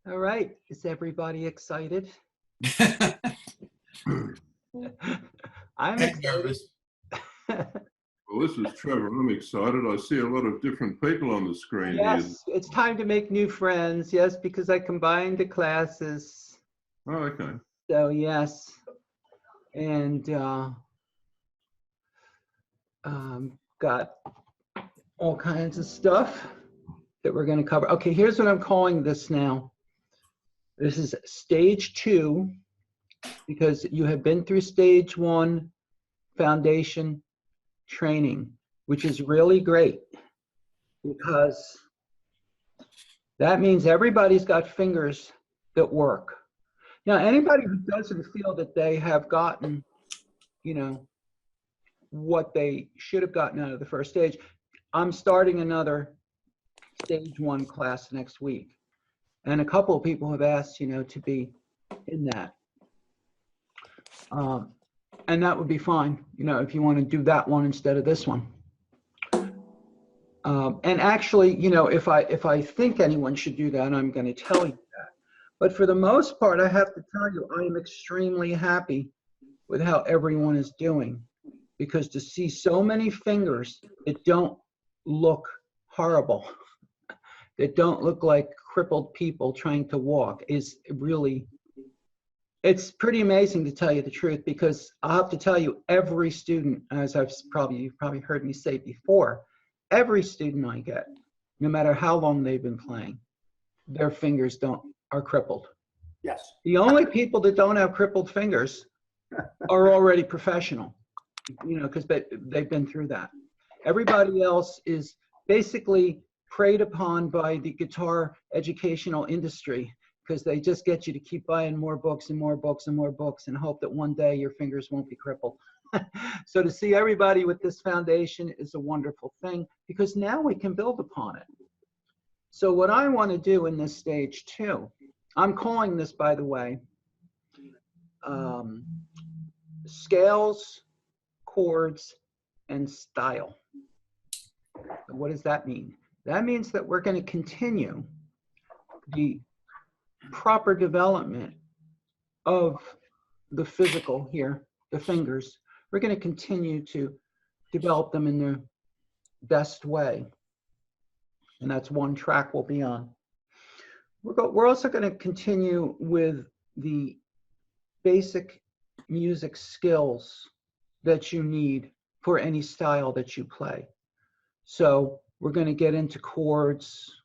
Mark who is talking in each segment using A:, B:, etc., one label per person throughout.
A: All right, is everybody excited? I'm excited.
B: Well, this is Trevor. I'm excited. I see a lot of different people on the screen here.
A: Yes, it's time to make new friends. Yes, because I combined the classes.
B: Oh, okay.
A: So yes, and got all kinds of stuff that we're going to cover. Okay, here's what I'm calling this now. This is stage 2, because you have been through stage 1 foundation training, which is really great, because that means everybody's got fingers that work. Now, anybody who doesn't feel that they have gotten, you know, what they should have gotten out of the first stage, I'm starting another stage 1 class next week. And a couple of people have asked, you know, to be in that. And that would be fine, you know, if you want to do that one instead of this one. And actually, you know, if I think anyone should do that, I'm going to tell you that. But for the most part, I have to tell you, I am extremely happy with how everyone is doing, because to see so many fingers that don't look horrible, that don't look like crippled people trying to walk, is really, it's pretty amazing, to tell you the truth, because I'll have to tell you, every student, as you've probably heard me say before, every student I get, no matter how long they've been playing, their fingers are crippled.
C: Yes.
A: The only people that don't have crippled fingers are already professional, you know, because they've been through that. Everybody else is basically preyed upon by the guitar educational industry, because they just get you to keep buying more books and more books and more books, and hope that one day your fingers won't be crippled. So to see everybody with this foundation is a wonderful thing, because now we can build upon it. So what I want to do in this stage 2, I'm calling this, by the way, scales, chords, and style. What does that mean? That means that we're going to continue the proper development of the physical here, the fingers. We're going to continue to develop them in the best way. And that's one track we'll be on. We're also going to continue with the basic music skills that you need for any style that you play. So we're going to get into chords,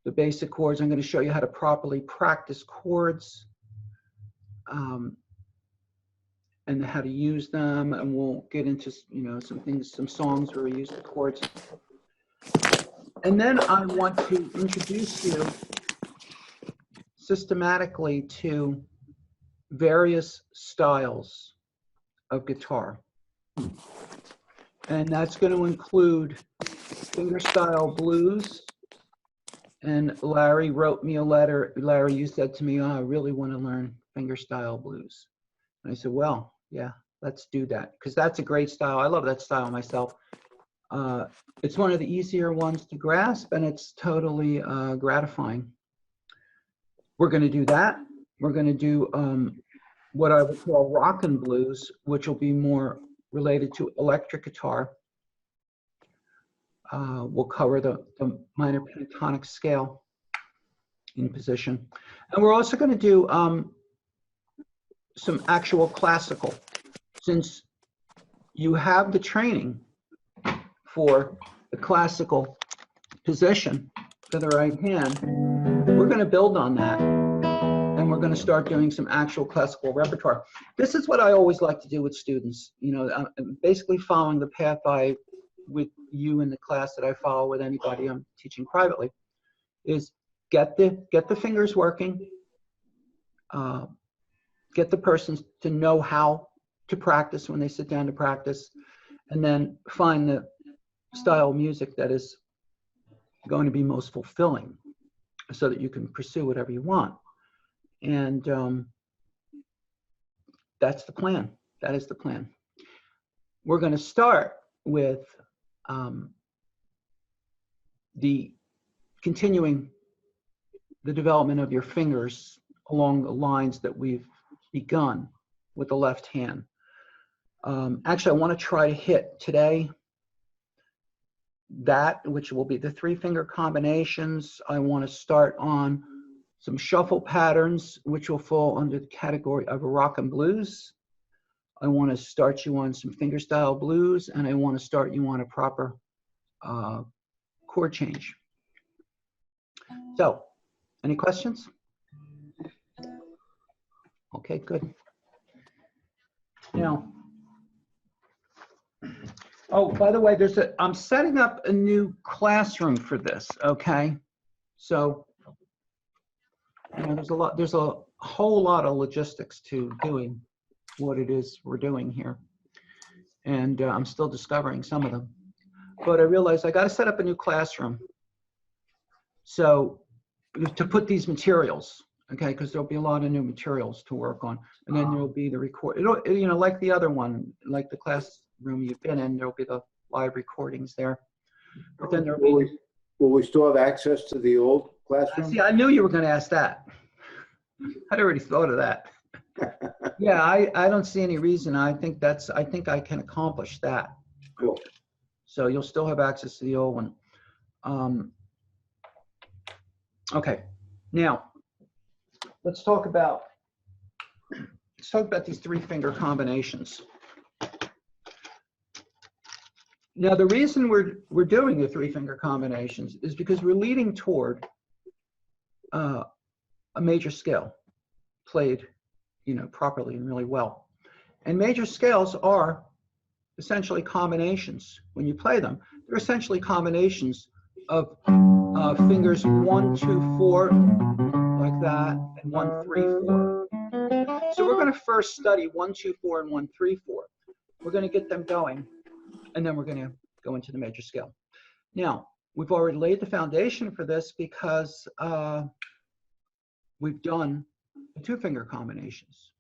A: the basic chords. I'm going to show you how to properly practice chords, and how to use them, and we'll get into, you know, some things, some songs where we use the chords. And then I want to introduce you systematically to various styles of guitar. And that's going to include Fingerstyle Blues. And Larry wrote me a letter. Larry, you said to me, oh, I really want to learn Fingerstyle Blues. And I said, well, yeah, let's do that, because that's a great style. I love that style myself. It's one of the easier ones to grasp, and it's totally gratifying. We're going to do that. We're going to do what I would call rock and blues, which will be more related to electric guitar. We'll cover the minor pentatonic scale in position. And we're also going to do some actual classical. Since you have the training for the classical position for the right hand, we're going to build on that. And we're going to start doing some actual classical repertoire. This is what I always like to do with students. You know, I'm basically following the path with you in the class that I follow with anybody I'm teaching privately, is get the fingers working, get the person to know how to practice when they sit down to practice, and then find the style of music that is going to be most fulfilling so that you can pursue whatever you want. And that's the plan. That is the plan. We're going to start with the continuing the development of your fingers along the lines that we've begun with the left hand. Actually, I want to try to hit today that, which will be the 3-finger combinations. I want to start on some shuffle patterns, which will fall under the category of rock and blues. I want to start you on some fingerstyle blues, and I want to start you on a proper chord change. So, any questions? Okay, good. Now, oh, by the way, I'm setting up a new classroom for this, okay? So, you know, there's a whole lot of logistics to doing what it is we're doing here. And I'm still discovering some of them. But I realized I got to set up a new classroom. So, to put these materials, okay, because there'll be a lot of new materials to work on. And then there'll be the record, you know, like the other one, like the classroom you've been in, there'll be the live recordings there. But then there'll be...
C: Will we still have access to the old classroom?
A: See, I knew you were going to ask that. I'd already thought of that. Yeah, I don't see any reason. I think I can accomplish that.
C: Cool.
A: So you'll still have access to the old one. Okay, now let's talk about these 3-finger combinations. Now the reason we're doing the 3-finger combinations is because we're leading toward a major scale played, you know, properly and really well. And major scales are essentially combinations. When you play them, they're essentially combinations of fingers 1, 2, 4, like that, and 1, 3, 4. So we're going to first study 1, 2, 4, and 1, 3, 4. We're going to get them going, and then we're going to go into the major scale. Now, we've already laid the foundation for this because we've done the 2-finger combinations.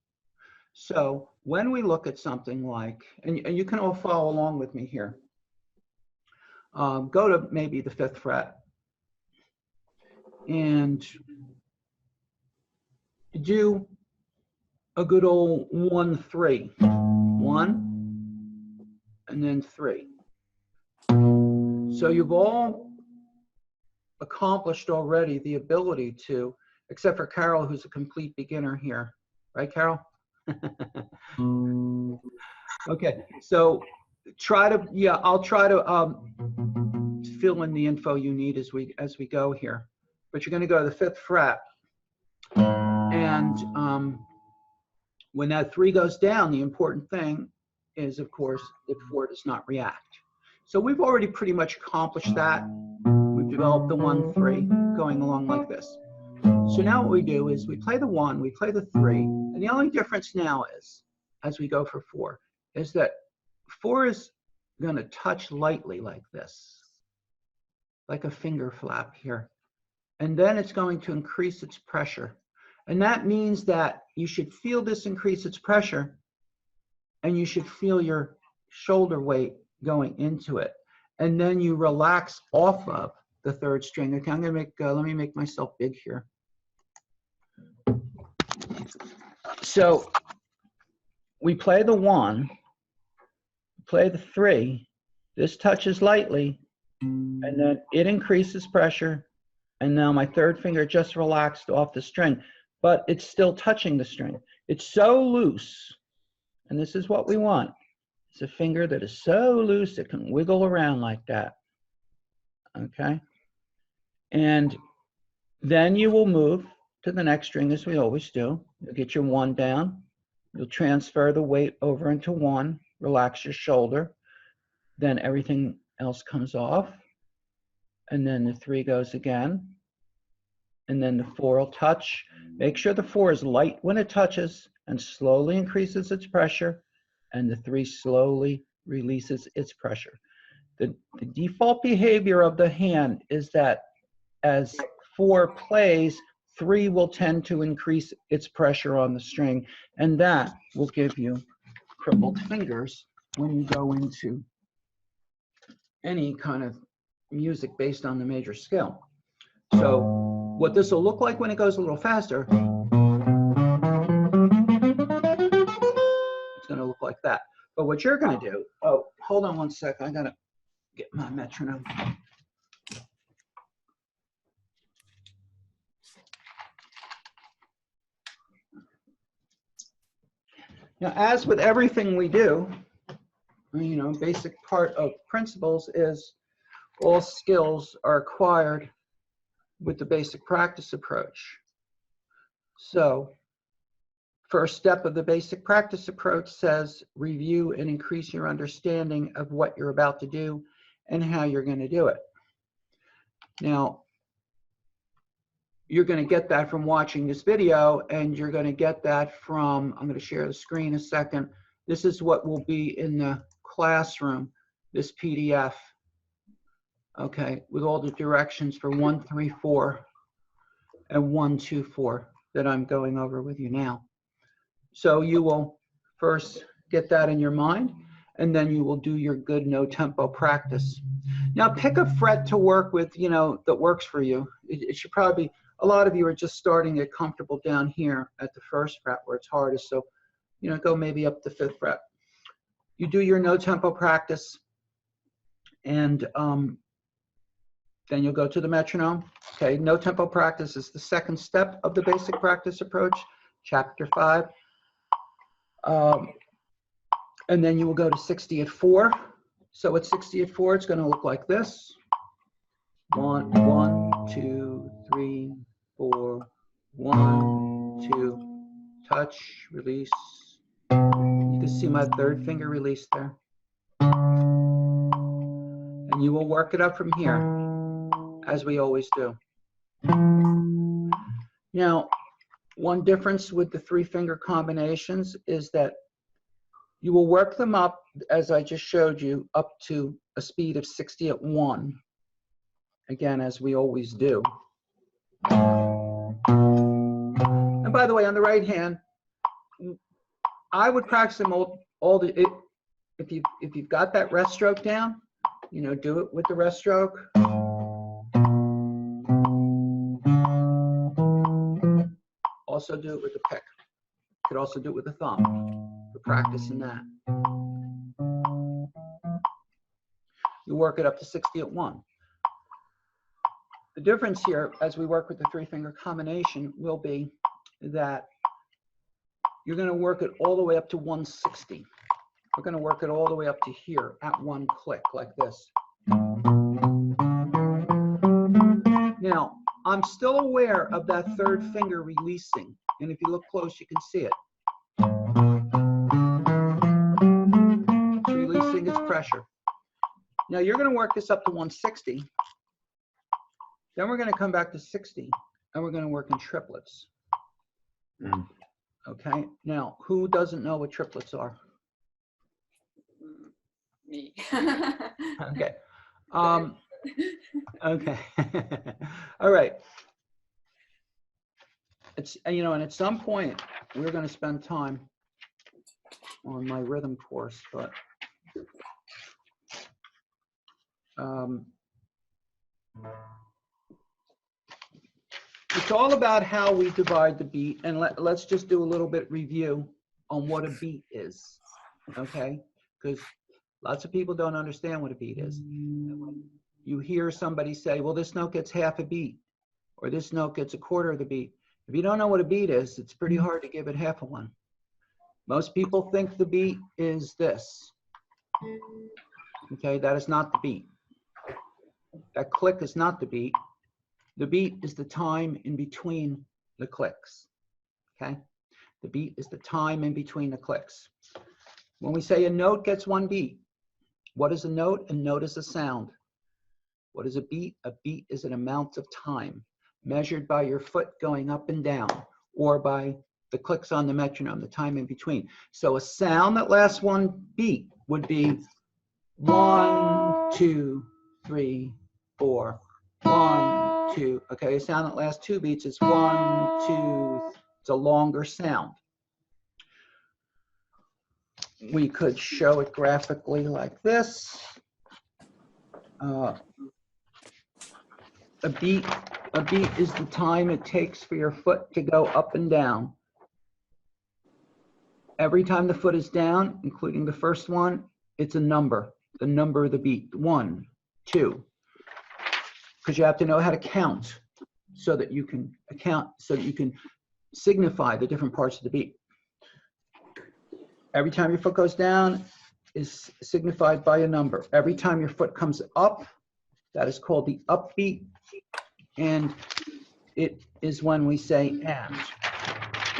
A: So when we look at something like, and you can all follow along with me here, go to maybe the 5th fret and do a good old 1, 3. 1 and then 3. So you've all accomplished already the ability to, except for Carol, who's a complete beginner here. Right, Carol? Okay, so I'll try to fill in the info you need as we go here. But you're going to go to the 5th fret, and when that 3 goes down, the important thing is, of course, that 4 does not react. So we've already pretty much accomplished that. We've developed the 1, 3 going along like this. So now what we do is we play the 1, we play the 3, and the only difference now is, as we go for 4, is that 4 is going to touch lightly like this, like a finger flap here. And then it's going to increase its pressure. And that means that you should feel this increase its pressure, and you should feel your shoulder weight going into it. And then you relax off of the 3rd string. Okay, I'm going to make, let me make myself big here. So we play the 1, play the 3, this touches lightly, and then it increases pressure, and now my 3rd finger just relaxed off the string, but it's still touching the string. It's so loose, and this is what we want. It's a finger that is so loose it can wiggle around like that, okay? And then you will move to the next string as we always do. You'll get your 1 down. You'll transfer the weight over into 1, relax your shoulder. Then everything else comes off. And then the 3 goes again. and then the 4 will touch. Make sure the 4 is light when it touches and slowly increases its pressure, and the 3 slowly releases its pressure. The default behavior of the hand is that as 4 plays, 3 will tend to increase its pressure on the string, and that will give you crippled fingers when you go into any kind of music based on the major scale. So what this will look like when it goes a little faster, it's going to look like that. But what you're going to do, oh, hold on one sec, I got to get my metronome. Now, as with everything we do, you know, basic part of principles is all skills are acquired with the basic practice approach. So, first step of the basic practice approach says review and increase your understanding of what you're about to do and how you're going to do it. Now, you're going to get that from watching this video, and you're going to get that from, I'm going to share the screen a second. This is what will be in the classroom, this PDF, okay, with all the directions for 1, 3, 4, and 1, 2, 4 that I'm going over with you now. So you will first get that in your mind, and then you will do your good no tempo practice. Now pick a fret to work with, you know, that works for you. It should probably be, a lot of you are just starting to get comfortable down here at the 1st fret where it's hardest. So, you know, go maybe up the 5th fret. You do your no tempo practice, and then you'll go to the metronome. Okay, no tempo practice is the 2nd step of the basic practice approach, chapter 5. And then you will go to 60 at 4. So at 60 at 4, it's going to look like this. 1, 1, 2, 3, 4, 1, 2, touch, release. You can see my 3rd finger release there. And you will work it up from here, as we always do. Now, one difference with the 3-finger combinations is that you will work them up, as I just showed you, up to a speed of 60 at 1. Again, as we always do. And by the way, on the right hand, I would practice them if you've got that rest stroke down, you know, do it with the rest stroke. Also do it with the pick. You could also do it with the thumb for practicing that. You work it up to 60 at 1. The difference here, as we work with the 3-finger combination, will be that you're going to work it all the way up to 160. We're going to work it all the way up to here at 1 click, like this. Now, I'm still aware of that 3rd finger releasing, and if you look close, you can see it. It's releasing its pressure. Now, you're going to work this up to 160. Then we're going to come back to 60, and we're going to work in triplets. Okay, now, who doesn't know what triplets are?
D: Me.
A: Okay. Okay. All right. It's, you know, and at some point, we're going to spend time on my rhythm course, but it's all about how we divide the beat, and let's just do a little bit review on what a beat is, okay? Because lots of people don't understand what a beat is. You hear somebody say, well, this note gets half a beat, or this note gets a quarter of the beat. If you don't know what a beat is, it's pretty hard to give it half a one. Most people think the beat is this. Okay, that is not the beat. That click is not the beat. The beat is the time in between the clicks. Okay, the beat is the time in between the clicks. When we say a note gets 1 beat, what is a note? A note is a sound. What is a beat? A beat is an amount of time. measured by your foot going up and down, or by the clicks on the metronome, the time in between. So a sound that lasts one beat would be 1, 2, 3, 4, 1, 2. Okay, a sound that lasts 2 beats is 1, 2. It's a longer sound. We could show it graphically like this. A beat is the time it takes for your foot to go up and down. Every time the foot is down, including the first one, it's a number, the number of the beat, 1, 2. Because you have to know how to count so that you can signify the different parts of the beat. Every time your foot goes down is signified by a number. Every time your foot comes up, that is called the upbeat. And it is when we say and.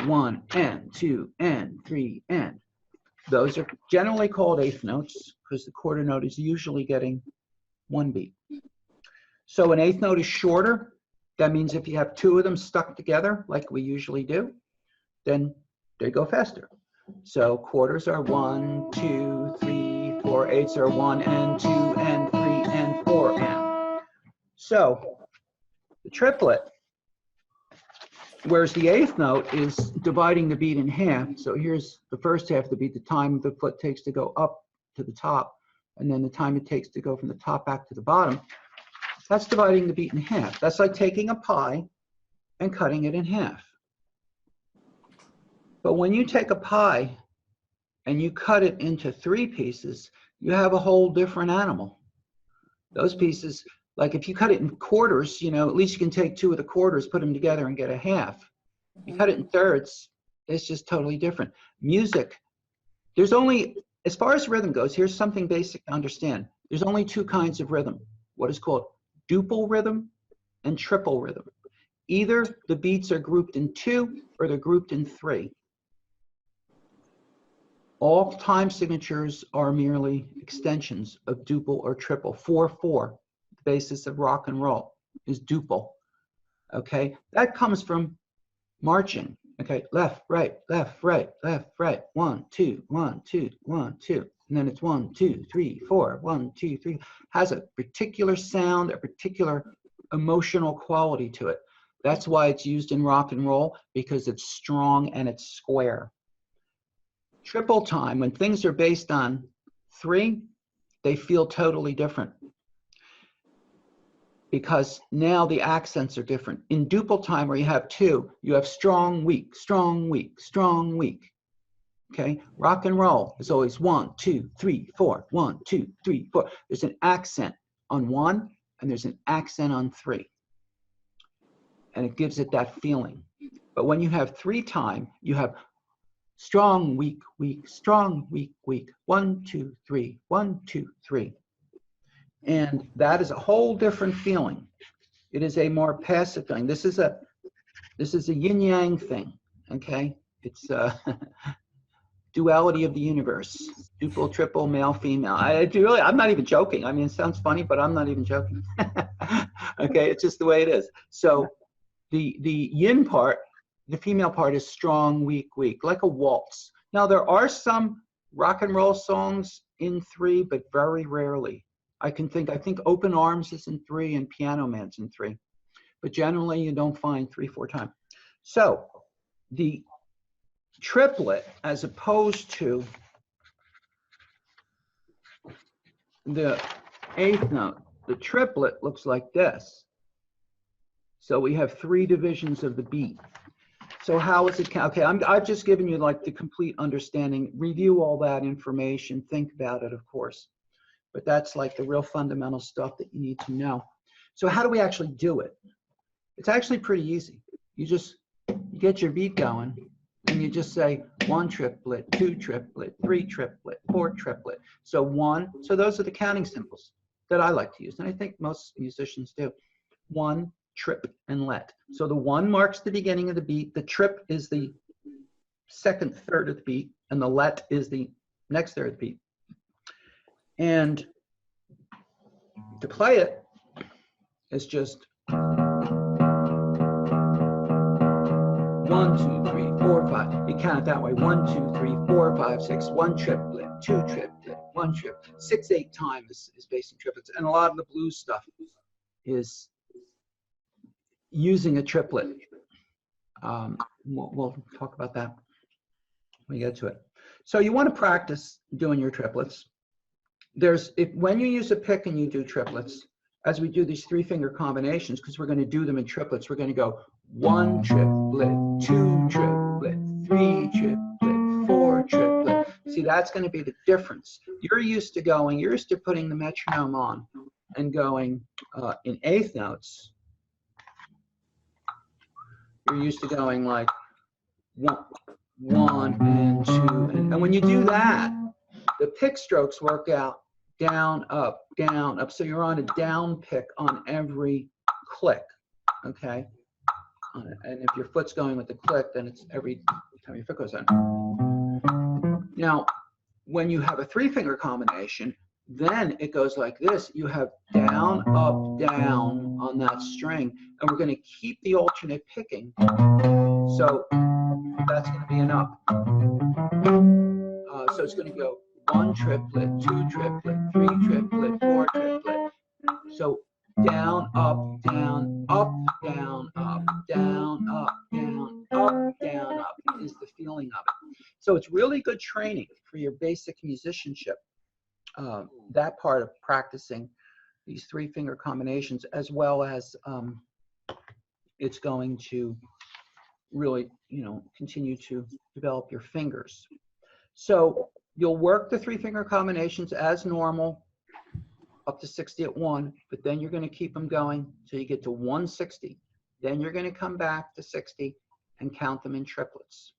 A: 1 and 2 and 3 and. Those are generally called eighth notes because the quarter note is usually getting 1 beat. So an eighth note is shorter. That means if you have 2 of them stuck together, like we usually do, then they go faster. So quarters are 1, 2, 3, 4. Eighths are 1 and 2 and 3 and 4 and. So the triplet, whereas the eighth note is dividing the beat in half. So here's the first half of the beat, the time the foot takes to go up to the top, and then the time it takes to go from the top back to the bottom. That's dividing the beat in half. That's like taking a pie and cutting it in half. But when you take a pie and you cut it into 3 pieces, you have a whole different animal. Those pieces, like if you cut it in quarters, you know, at least you can take 2 of the quarters, put them together and get a half. You cut it in thirds, it's just totally different. Music, there's only, as far as rhythm goes, here's something basic to understand. There's only 2 kinds of rhythm, what is called duple rhythm and triple rhythm. Either the beats are grouped in 2 or they're grouped in 3. All time signatures are merely extensions of duple or triple. 4/4, the basis of rock and roll, is duple. Okay, that comes from marching. Okay, left, right, left, right, left, right. 1, 2, 1, 2, 1, 2. And then it's 1, 2, 3, 4. 1, 2, 3. Has a particular sound, a particular emotional quality to it. That's why it's used in rock and roll, because it's strong and it's square. Triple time, when things are based on 3, they feel totally different because now the accents are different. In duple time, where you have 2, you have strong, weak, strong, weak, strong, weak. Okay, rock and roll is always 1, 2, 3, 4, 1, 2, 3, 4. There's an accent on 1 and there's an accent on 3. And it gives it that feeling. But when you have 3 time, you have strong, weak, weak, strong, weak, weak. 1, 2, 3, 1, 2, 3. And that is a whole different feeling. It is a more passive thing. This is a yin yang thing. Okay, it's duality of the universe. Duple, triple, male, female. I'm not even joking. I mean, it sounds funny, but I'm not even joking. Okay, it's just the way it is. So the yin part, the female part, is strong, weak, weak, like a waltz. Now, there are some rock and roll songs in 3, but very rarely. I think Open Arms is in 3 and Piano Man's in 3. But generally, you don't find 3, 4 times. So the triplet, as opposed to the eighth note, the triplet looks like this. So we have 3 divisions of the beat. So how is it? Okay, I've just given you like the complete understanding. Review all that information. Think about it, of course. But that's like the real fundamental stuff that you need to know. So how do we actually do it? It's actually pretty easy. You get your beat going, and you just say 1 triplet, 2 triplet, 3 triplet, 4 triplet. So 1. So those are the counting symbols that I like to use, and I think most musicians do. 1, trip, and let. So the 1 marks the beginning of the beat. The trip is the second third of the beat, and the let is the next third of the beat. And to play it, it's just 1, 2, 3, 4, 5. You count it that way. 1, 2, 3, 4, 5, 6. 1 triplet, 2 triplet, 1 triplet. 6, 8 time is based in triplets. And a lot of the blues stuff is using a triplet. We'll talk about that when we get to it. So you want to practice doing your triplets. When you use a pick and you do triplets, as we do these 3-finger combinations, because we're going to do them in triplets, we're going to go 1 triplet, 2 triplet, 3 triplet, 4 triplet. See, that's going to be the difference. You're used to putting the metronome on and going in eighth notes. You're used to going like 1 and 2, and when you do that, the pick strokes work out down, up, down, up. So you're on a down pick on every click, okay? And if your foot's going with the click, then it's every time your foot goes on. Now, when you have a 3-finger combination, then it goes like this. You have down, up, down on that string, and we're going to keep the alternate picking. So that's going to be an up. So it's going to go 1 triplet, 2 triplet, 3 triplet, 4 triplet. So down, up, down, up, down, up, down, up, down, up, down, up is the feeling of it. So it's really good training for your basic musicianship. That part of practicing these 3-finger combinations, as well as it's going to really, continue to develop your fingers. So you'll work the 3-finger combinations as normal up to 60 at 1, but then you're going to keep them going till you get to 160. Then you're going to come back to 60 and count them in triplets.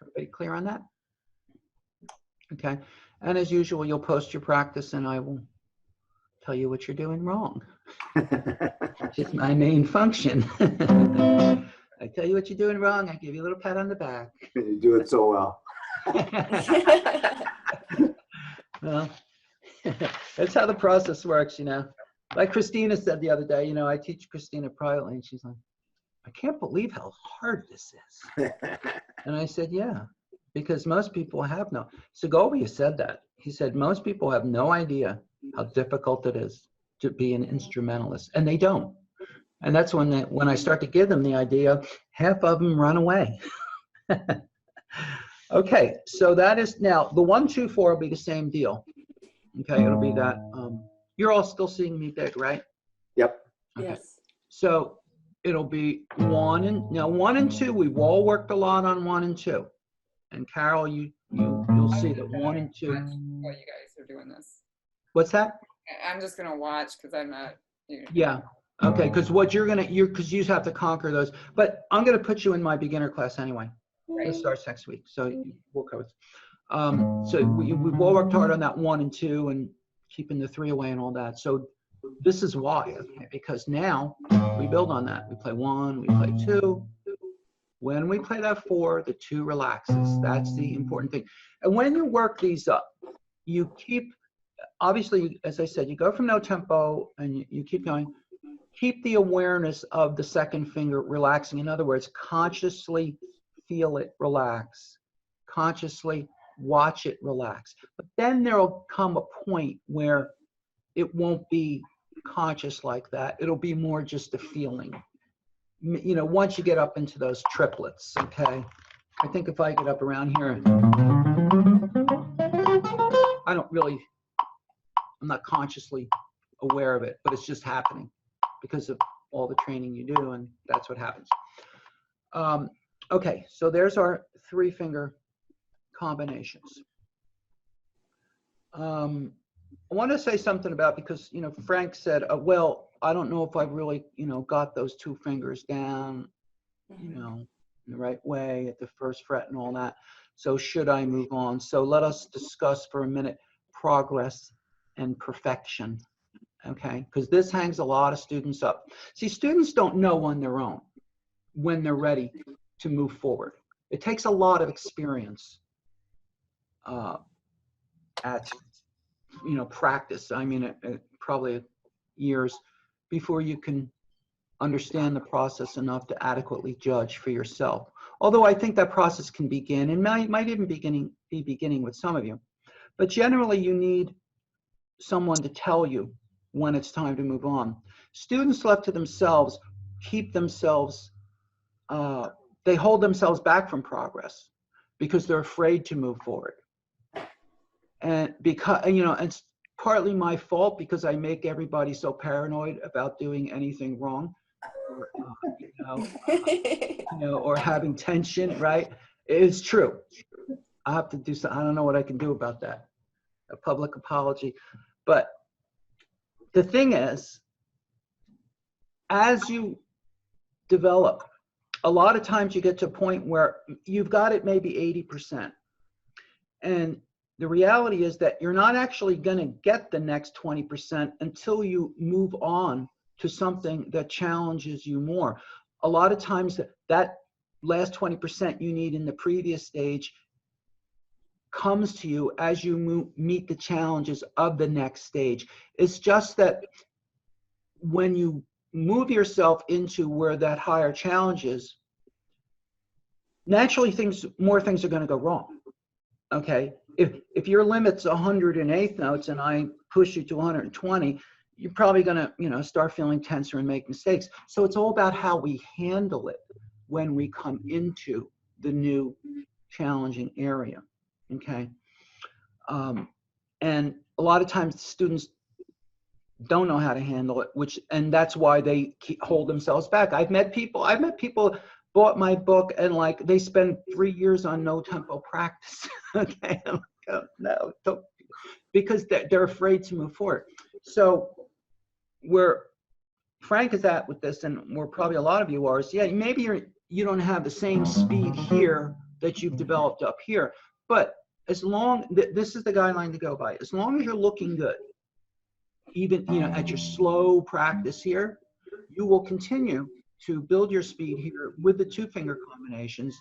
A: Everybody clear on that? Okay. And as usual, you'll post your practice and I will tell you what you're doing wrong. Which is my main function. I tell you what you're doing wrong. I give you a little pat on the back.
C: You do it so well.
A: Well, that's how the process works, Like Christina said the other day, I teach Christina privately, and she's like, I can't believe how hard this is. And I said, yeah, because most people have no. Segovia said that. He said, most people have no idea how difficult it is to be an instrumentalist, and they don't. And that's when I start to give them the idea, half of them run away. Okay, so that is now the 1, 2, 4 will be the same deal. Okay, it'll be that. You're all still seeing me big, right?
C: Yep.
A: Okay.
D: Yes.
A: So it'll be 1 and 2. We've all worked a lot on 1 and 2. And Carol, you'll see that 1 and 2.
D: While you guys are doing this,
A: What's that?
D: I'm just gonna watch because I'm not.
A: Yeah. Okay, because because you have to conquer those. But I'm gonna put you in my beginner class anyway. It starts next week, so we'll cover it. So we've all worked hard on that 1 and 2 and keeping the 3 away and all that. So this is why, because now we build on that. We play 1, we play 2. When we play that 4, the 2 relaxes. That's the important thing. And when you work these up, you keep, obviously, as I said, you go from no tempo and you keep going. Keep the awareness of the second finger relaxing. In other words, consciously feel it relax. Consciously watch it relax. But then there'll come a point where it won't be conscious like that. It'll be more just a feeling. Once you get up into those triplets, okay? I think if I get up around here, I'm not consciously aware of it, but it's just happening because of all the training you do, and that's what happens. Okay, so there's our 3-finger combinations. I want to say something about, because Frank said, well, I don't know if I've really got those 2 fingers down in the right way at the 1st fret and all that, so should I move on? So let us discuss for a minute progress and perfection, okay? Because this hangs a lot of students up. See, students don't know on their own when they're ready to move forward. It takes a lot of experience at practice. I mean, probably years before you can understand the process enough to adequately judge for yourself. Although I think that process can begin, and might even be beginning with some of you. But generally, you need someone to tell you when it's time to move on. Students left to themselves keep themselves, they hold themselves back from progress because they're afraid to move forward. And because, you know, it's partly my fault because I make everybody so paranoid about doing anything wrong, or, or having tension, right? It's true. I have to do something. I don't know what I can do about that. A public apology. But the thing is, as you develop, a lot of times you get to a point where you've got it maybe 80%. And the reality is that you're not actually going to get the next 20% until you move on to something that challenges you more. A lot of times that last 20% you need in the previous stage comes to you as you meet the challenges of the next stage. It's just that when you move yourself into where that higher challenge is, naturally more things are going to go wrong. Okay, if your limit's 108 notes and I push you to 120, you're probably going to start feeling tenser and make mistakes. So it's all about how we handle it when we come into the new challenging area. Okay, and a lot of times students don't know how to handle it, and that's why they hold themselves back. I've met people bought my book and like they spend 3 years on no tempo practice. Okay, I'm like, oh, no, don't, because they're afraid to move forward. So where Frank is at with this, and where probably a lot of you are, is yeah, maybe you don't have the same speed here that you've developed up here, but as long this is the guideline to go by, as long as you're looking good, even at your slow practice here, you will continue to build your speed here with the 2-finger combinations,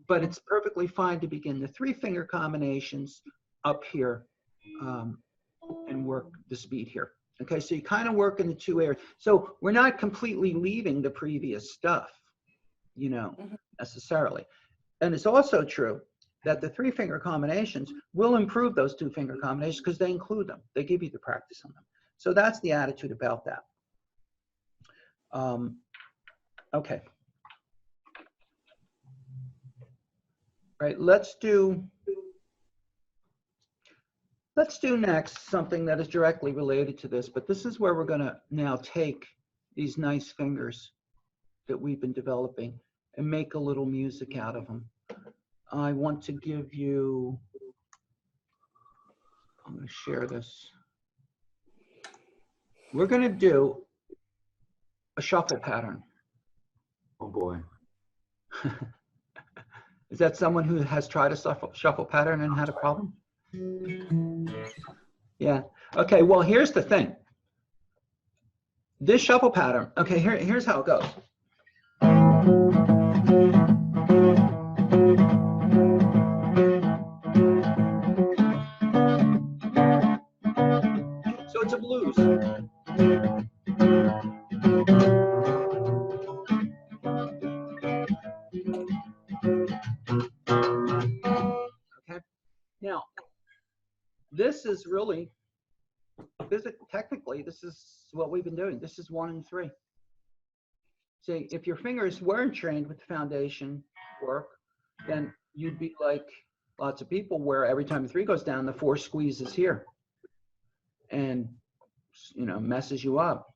A: but it's perfectly fine to begin the 3-finger combinations up here and work the speed here. Okay, so you kind of work in the 2 areas. So we're not completely leaving the previous stuff, necessarily. And it's also true that the 3-finger combinations will improve those 2-finger combinations because they include them. They give you the practice on them. So that's the attitude about that. Okay. Right, let's do next something that is directly related to this, but this is where we're going to now take these nice fingers that we've been developing and make a little music out of them. I want to give you, I'm going to share this. We're going to do a shuffle pattern.
C: Oh boy.
A: Is that someone who has tried a shuffle pattern and had a problem? Yeah. Okay, well, here's the thing. This shuffle pattern, okay, here's how it goes. So it's a blues. Okay. Now, this is really, technically, this is what we've been doing. This is 1 and 3. See, if your fingers weren't trained with the foundation work, then you'd be like lots of people where every time the 3 goes down, the 4 squeezes here and, messes you up.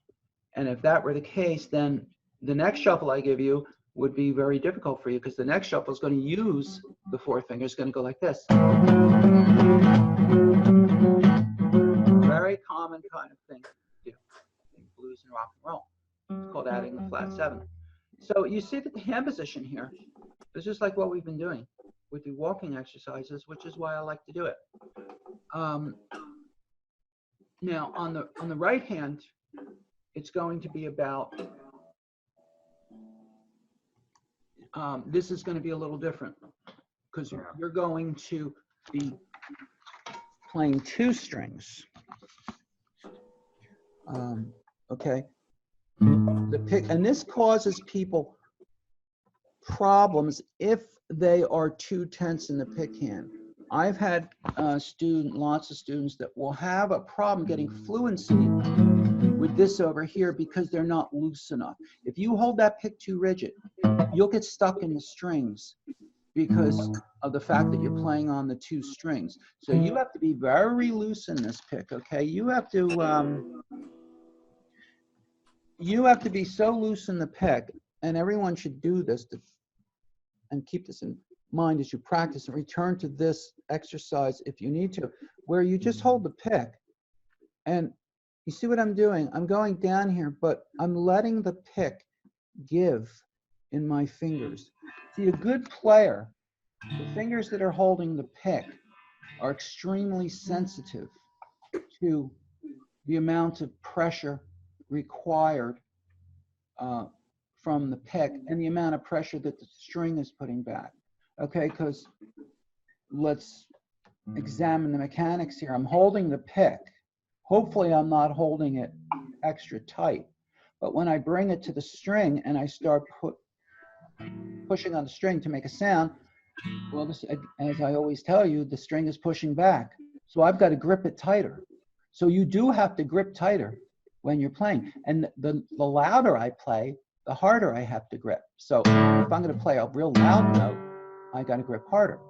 A: And if that were the case, then the next shuffle I give you would be very difficult for you because the next shuffle is going to use the 4 fingers, going to go like this. Very common kind of thing to do in blues and rock and roll. It's called adding the flat 7. So you see that the hand position here is just like what we've been doing with the walking exercises, which is why I like to do it. Now on the right hand, it's going to be about, this is going to be a little different because you're going to be playing 2 strings. Okay. the pick, and this causes people problems if they are too tense in the pick hand. I've had lots of students that will have a problem getting fluency with this over here because they're not loose enough. If you hold that pick too rigid, you'll get stuck in the strings because of the fact that you're playing on the two strings. So you have to be very loose in this pick, okay? You have to be so loose in the pick, and everyone should do this and keep this in mind as you practice, and return to this exercise if you need to, where you just hold the pick. And you see what I'm doing? I'm going down here, but I'm letting the pick give in my fingers. See, a good player, the fingers that are holding the pick are extremely sensitive to the amount of pressure required from the pick and the amount of pressure that the string is putting back. Okay, because let's examine the mechanics here. I'm holding the pick. Hopefully I'm not holding it extra tight. But when I bring it to the string and I start pushing on the string to make a sound, well, this, as I always tell you, the string is pushing back. So I've got to grip it tighter. So you do have to grip tighter when you're playing. And the louder I play, the harder I have to grip. So if I'm going to play a real loud note, I got to grip harder.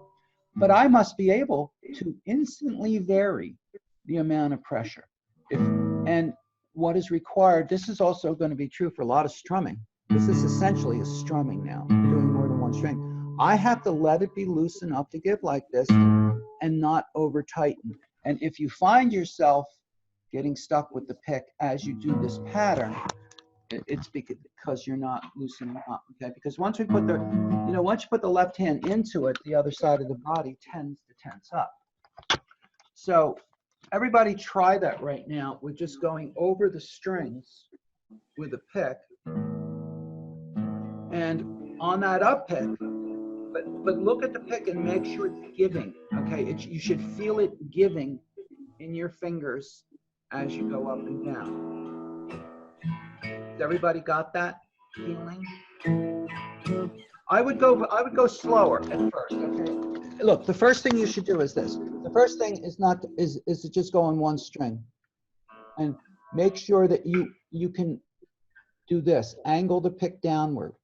A: But I must be able to instantly vary the amount of pressure. And what is required, this is also going to be true for a lot of strumming. This is essentially a strumming now, doing more than one string. I have to let it be loose enough to give like this and not over tighten. And if you find yourself getting stuck with the pick as you do this pattern, it's because you're not loosening up, okay? Because once we put once you put the left hand into it, the other side of the body tends to tense up. So everybody try that right now. We're just going over the strings with a pick. And on that up pick, but look at the pick and make sure it's giving, okay? You should feel it giving in your fingers as you go up and down. Has everybody got that feeling? I would go slower at first, okay? Look, the first thing you should do is this. The first thing is to just go on one string. And make sure that you can do this. Angle the pick downward.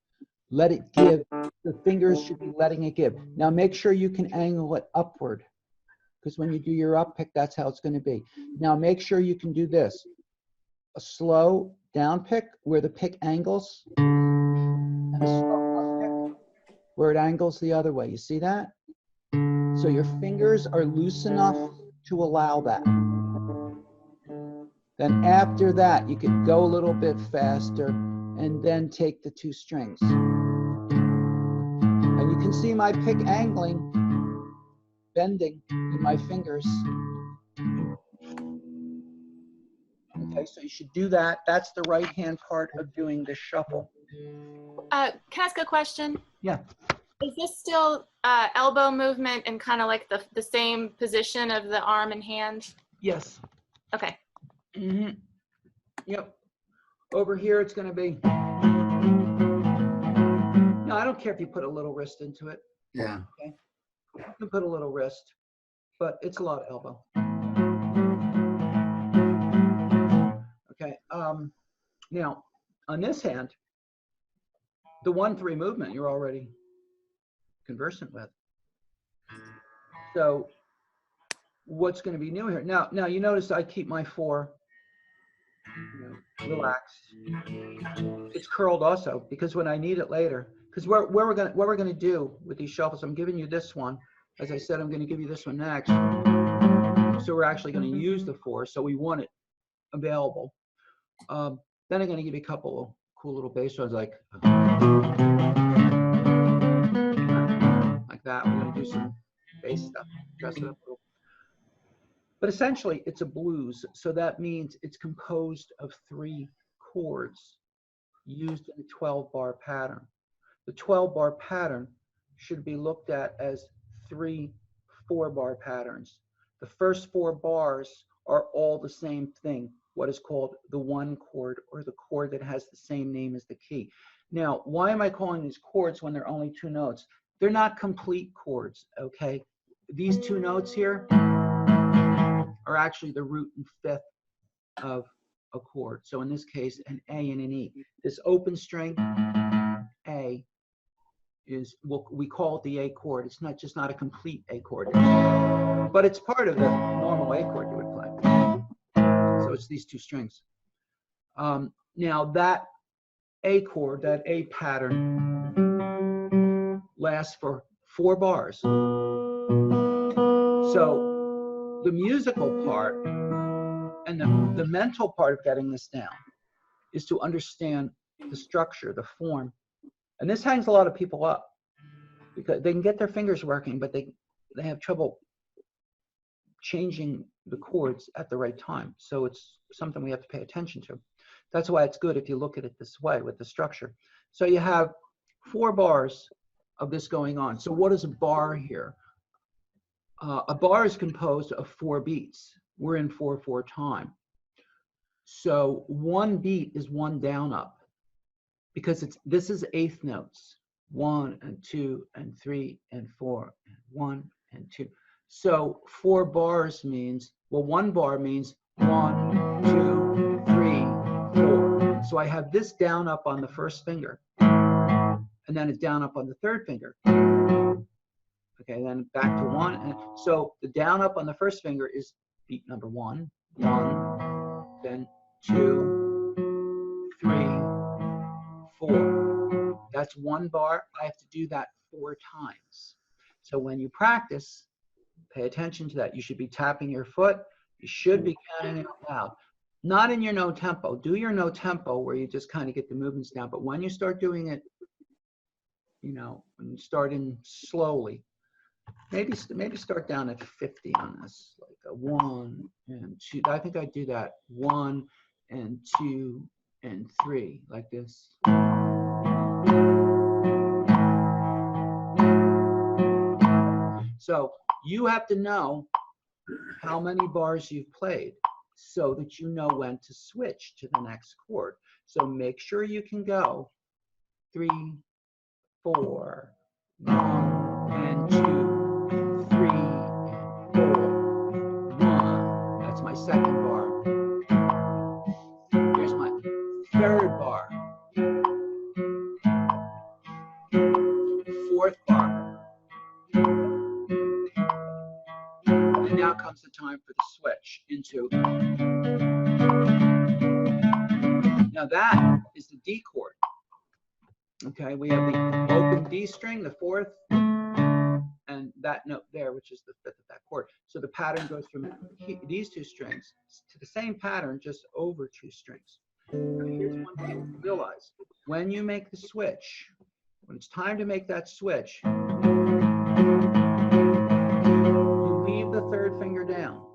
A: Let it give. The fingers should be letting it give. Now make sure you can angle it upward, because when you do your up pick, that's how it's going to be. Now make sure you can do this. A slow down pick where the pick angles, and a slow up pick where it angles the other way. You see that? So your fingers are loose enough to allow that. Then after that, you can go a little bit faster and then take the two strings. And you can see my pick angling, bending in my fingers. Okay, so you should do that. That's the right hand part of doing the shuffle.
E: Can I ask a question?
A: Yeah.
E: Is this still elbow movement and kind of like the same position of the arm and hand?
A: Yes.
E: Okay.
A: Mm-hmm. Yep. Over here, it's going to be. No, I don't care if you put a little wrist into it.
C: Yeah.
A: Okay. You can put a little wrist, but it's a lot of elbow. Okay. Now, on this hand, the 1-3 movement you're already conversant with. So, what's going to be new here? Now you notice I keep my 4, relaxed. It's curled also because when I need it later, because what we're going to do with these shuffles, I'm giving you this one. As I said, I'm going to give you this one next. So we're actually going to use the 4, so we want it available. Then I'm going to give you a couple of cool little bass runs like that. We're going to do some bass stuff, dress it up a little. But essentially, it's a blues, so that means it's composed of 3 chords used in a 12-bar pattern. The 12-bar pattern should be looked at as 3 4-bar patterns. The first 4 bars are all the same thing. what is called the one chord, or the chord that has the same name as the key. Now, why am I calling these chords when they're only 2 notes? They're not complete chords, okay? These 2 notes here are actually the root and fifth of a chord. So in this case, an A and an E. This open string, A, is, well, we call it the A chord. It's not just not a complete A chord, but it's part of the normal A chord you would play. So it's these 2 strings. Now that A chord, that A pattern, lasts for 4 bars. So the musical part and the mental part of getting this down is to understand the structure, the form. And this hangs a lot of people up because they can get their fingers working, but they have trouble changing the chords at the right time. So it's something we have to pay attention to. That's why it's good if you look at it this way with the structure. So you have 4 bars of this going on. So what is a bar here? A bar is composed of 4 beats. We're in 4/4 time. So 1 beat is 1 down up, because this is 1/8 notes. 1 and 2 and 3 and 4 and 1 and 2. So 4 bars means, well, 1 bar means 1, 2, 3, 4. So I have this down up on the first finger, and then it's down up on the third finger. Okay, then back to 1. And so the down up on the first finger is beat number 1, 1, then 2, 3, 4. That's 1 bar. I have to do that 4 times. So when you practice, pay attention to that. You should be tapping your foot. You should be counting it out. Not in your no tempo. Do your no tempo where you just kind of get the movements down. But when you start doing it, you know, when you start in slowly, maybe start down at 50 on this, like a 1 and 2. I think I do that 1 and 2 and 3, like this. So you have to know how many bars you've played so that you know when to switch to the next chord. So make sure you can go 3, 4, 1 and 2, 3, 4, 1. That's my second bar. Here's my third bar. Fourth bar. And now comes the time for the switch into. Now that is the D chord. Okay, we have the open D string, the 4th, and that note there, which is the 5th of that chord. So the pattern goes from these 2 strings to the same pattern, just over 2 strings. Now here's one thing to realize. When you make the switch, when it's time to make that switch, you leave the 3rd finger down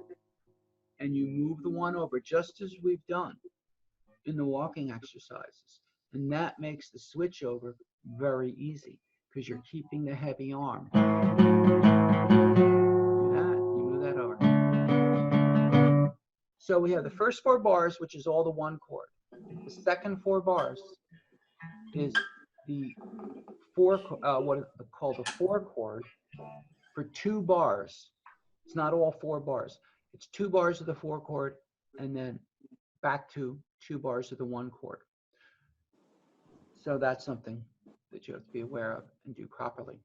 A: and you move the 1 over, just as we've done in the walking exercises. And that makes the switch over very easy because you're keeping the heavy arm. Do that, you move that over. So we have the first 4 bars, which is all the 1 chord. The second 4 bars is the 4, what is called the 4 chord for 2 bars. It's not all 4 bars. It's 2 bars of the 4 chord and then back to 2 bars of the 1 chord. So that's something that you have to be aware of and do properly.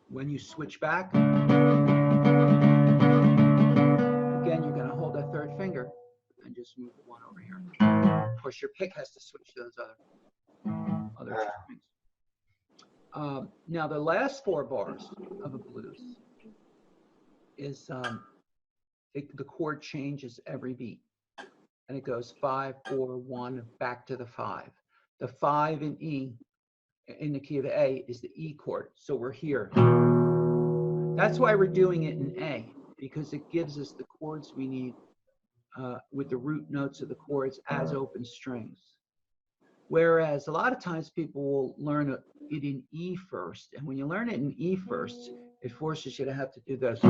A: When you switch back, again, you're going to hold that 3rd finger and just move the 1 over here. Of course, your pick has to switch to those other strings. Now, the last 4 bars of a blues is the chord changes every beat. And it goes 5, 4, 1, back to the 5. The 5 in E, in the key of A, is the E chord. So we're here. That's why we're doing it in A, because it gives us the chords we need with the root notes of the chords as open strings. Whereas a lot of times people will learn it in E first. And when you learn it in E first, it forces you to have to do this,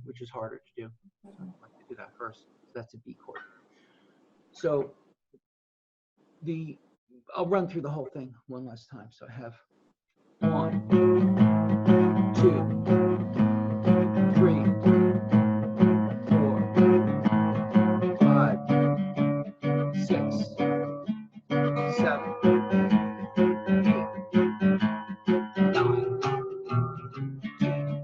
A: which is harder to do. So I like to do that first. that's a B chord. So I'll run through the whole thing one last time. So I have 1, 2, 3, 4, 5, 6, 7, 8, 9, 10,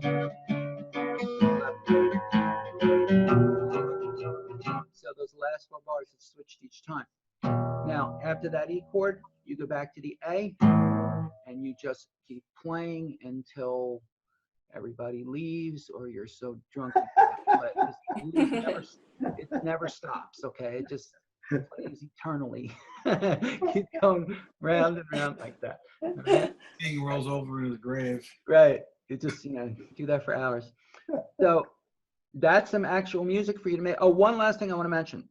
A: 11. So those last 4 bars have switched each time. Now, after that E chord, you go back to the A, and you just keep playing until everybody leaves or you're so drunk you can't play. It never stops, okay? It just plays eternally. Keep going round and round like that. Right?
F: King rolls over in his grave.
A: Right. It just, do that for hours. So that's some actual music for you to make. Oh, one last thing I want to mention.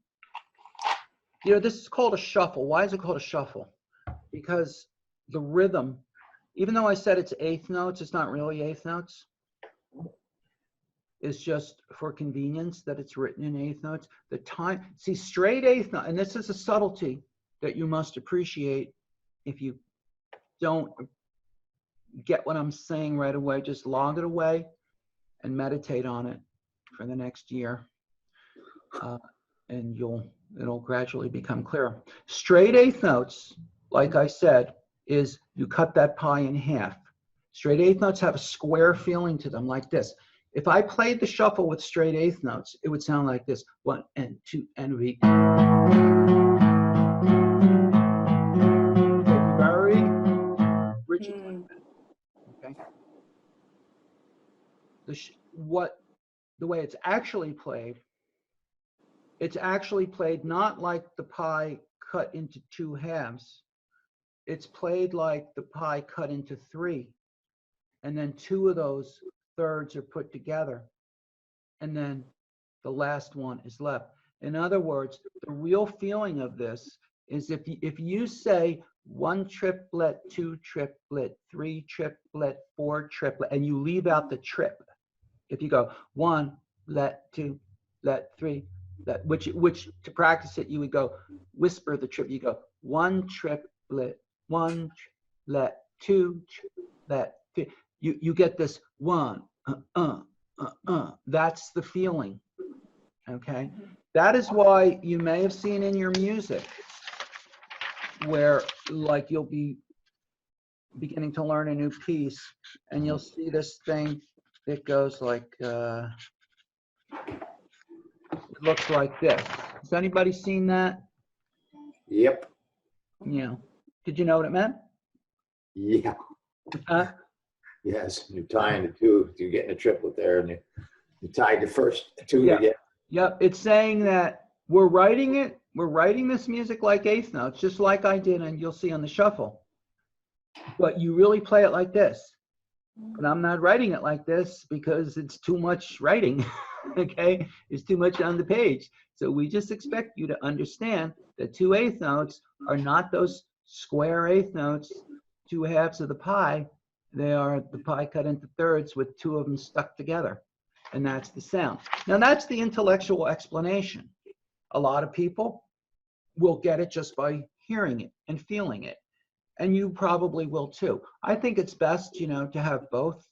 A: This is called a shuffle. Why is it called a shuffle? Because the rhythm, even though I said it's eighth notes, it's not really eighth notes. It's just for convenience that it's written in eighth notes. The time, see, straight eighth note, and this is a subtlety that you must appreciate. If you don't get what I'm saying right away, just log it away and meditate on it for the next year. And it'll gradually become clearer. Straight eighth notes, like I said, is you cut that pie in half. Straight eighth notes have a square feeling to them, like this. If I played the shuffle with straight eighth notes, it would sound like this: 1 and 2 and we. Very rigid like that. Okay. The way it's actually played not like the pie cut into 2 halves. It's played like the pie cut into 3. And then 2 of those thirds are put together. And then the last one is left. In other words, the real feeling of this is if you say 1 triplet, 2 triplet, 3 triplet, 4 triplet, and you leave out the trip. If you go 1, let 2, let 3, which to practice it, you would go whisper the trip. You go 1 triplet, 1 let 2 let 3. You get this 1 That's the feeling. Okay, that is why you may have seen in your music where like you'll be beginning to learn a new piece and you'll see this thing that goes like it looks like this. Has anybody seen that?
C: Yep.
A: Yeah. Did you know what it meant?
C: Yeah.
A: Huh?
C: Yes. You're tying the 2. You're getting a triplet there, and you tied the first 2
A: Yeah.
C: together.
A: Yep. It's saying that we're writing this music like eighth notes, just like I did, and you'll see on the shuffle. But you really play it like this. But I'm not writing it like this because it's too much writing. Okay, it's too much on the page. So we just expect you to understand that 2 eighth notes are not those square eighth notes, 2 halves of the pie. They are the pie cut into thirds with 2 of them stuck together. And that's the sound. Now that's the intellectual explanation. A lot of people will get it just by hearing it and feeling it. And you probably will too. I think it's best, to have both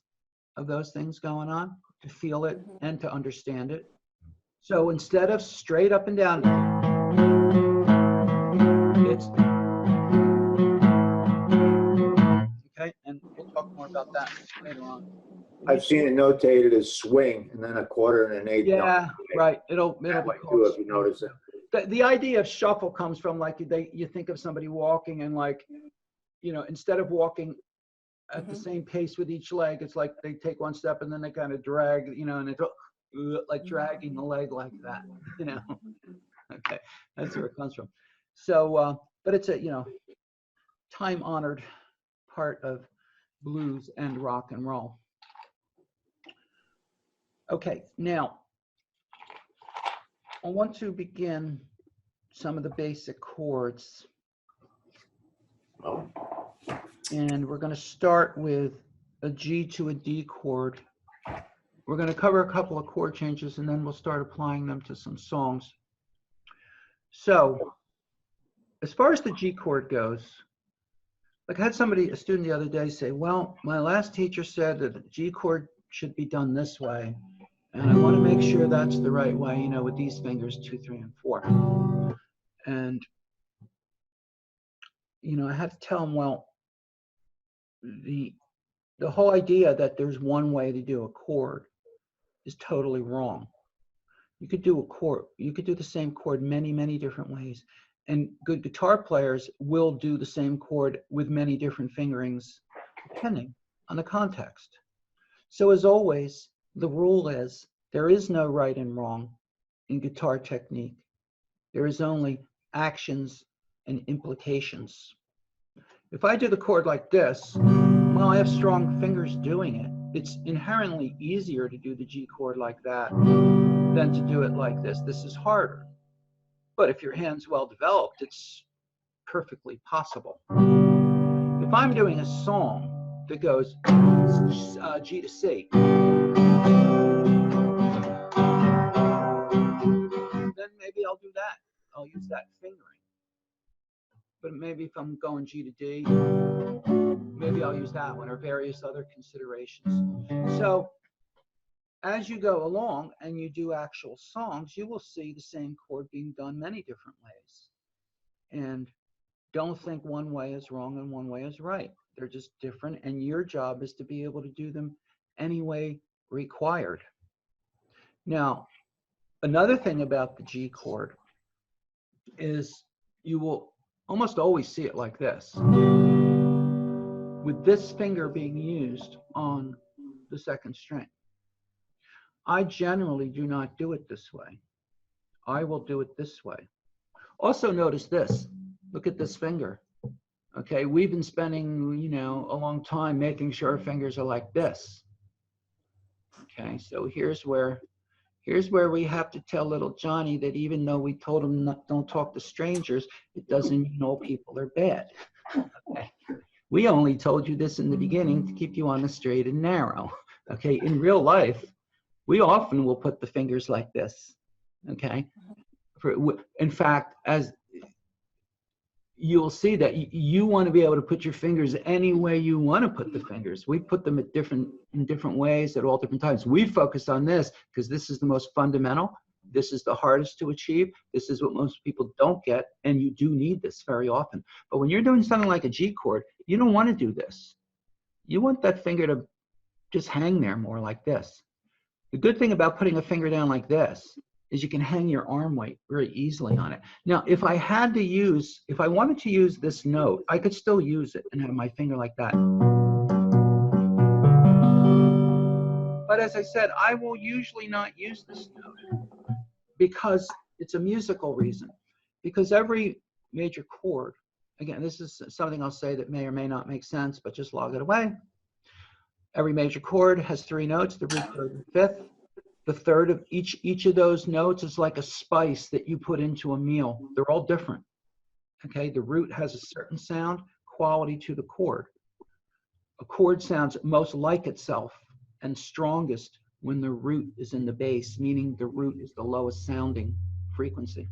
A: of those things going on, to feel it and to understand it. So instead of straight up and down, it's okay, and we'll talk more about that later on.
C: I've seen it notated as swing and then a quarter and an eighth.
A: Yeah, right. It'll be
C: That way
A: called
C: too, if you notice it.
A: the idea of shuffle comes from like you think of somebody walking and like, instead of walking at the same pace with each leg, it's like they take 1 step and then they kind of drag, and it's like dragging the leg like that, Okay, that's where it comes from. So, but it's a, time-honored part of blues and rock and roll. Okay, now I want to begin some of the basic chords.
C: Oh.
A: And we're going to start with a G to a D chord. We're going to cover a couple of chord changes and then we'll start applying them to some songs. So as far as the G chord goes, like I had a student the other day say, well, my last teacher said that the G chord should be done this way. And I want to make sure that's the right way, you know, with these fingers, 2, 3, and 4. And, you know, I had to tell him, well, the whole idea that there's one way to do a chord is totally wrong. You could do a chord, you could do the same chord many, many different ways. And good guitar players will do the same chord with many different fingerings, depending on the context. So as always, the rule is there is no right and wrong in guitar technique. There is only actions and implications. If I do the chord like this, well, I have strong fingers doing it. It's inherently easier to do the G chord like that than to do it like this. This is harder. But if your hand's well developed, it's perfectly possible. If I'm doing a song that goes G to C, then maybe I'll do that. I'll use that fingering. But maybe if I'm going G to D, maybe I'll use that one or various other considerations. So as you go along and you do actual songs, you will see the same chord being done many different ways. And don't think one way is wrong and one way is right. They're just different, and your job is to be able to do them any way required. Now, another thing about the G chord is you will almost always see it like this, with this finger being used on the second string. I generally do not do it this way. I will do it this way. Also notice this. Look at this finger. Okay, we've been spending, you know, a long time making sure our fingers are like this. Okay, so here's where we have to tell little Johnny that even though we told him don't talk to strangers, it doesn't mean all people are bad. Okay. We only told you this in the beginning to keep you on the straight and narrow. Okay, in real life, we often will put the fingers like this. Okay, in fact, as you'll see that you want to be able to put your fingers any way you want to put the fingers. We put them in different ways at all different times. We focus on this because this is the most fundamental. This is the hardest to achieve. This is what most people don't get, and you do need this very often. But when you're doing something like a G chord, you don't want to do this. You want that finger to just hang there more like this. The good thing about putting a finger down like this is you can hang your arm weight very easily on it. Now, if I wanted to use this note, I could still use it and have my finger like that. But as I said, I will usually not use this note because it's a musical reason. Because every major chord, again, this is something I'll say that may or may not make sense, but just log it away. Every major chord has 3 notes, the root, third, and fifth. The third of each of those notes is like a spice that you put into a meal. They're all different. Okay, the root has a certain sound quality to the chord. A chord sounds most like itself and strongest when the root is in the bass, meaning the root is the lowest sounding frequency.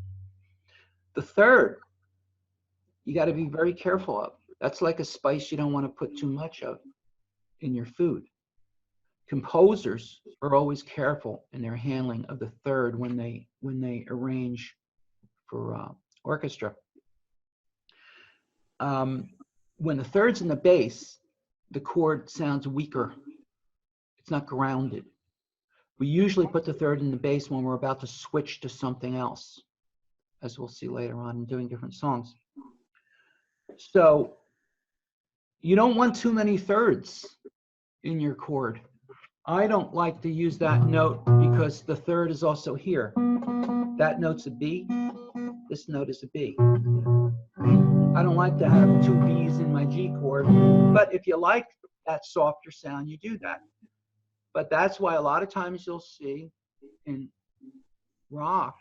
A: The third, you got to be very careful of. That's like a spice you don't want to put too much of in your food. Composers are always careful in their handling of the third when they arrange for orchestra. When the third's in the bass, the chord sounds weaker. It's not grounded. We usually put the third in the bass when we're about to switch to something else, as we'll see later on in doing different songs. So you don't want too many thirds in your chord. I don't like to use that note because the third is also here. That note's a B. This note is a B. I don't like to have 2 B's in my G chord, but if you like that softer sound, you do that. But that's why a lot of times you'll see in rock,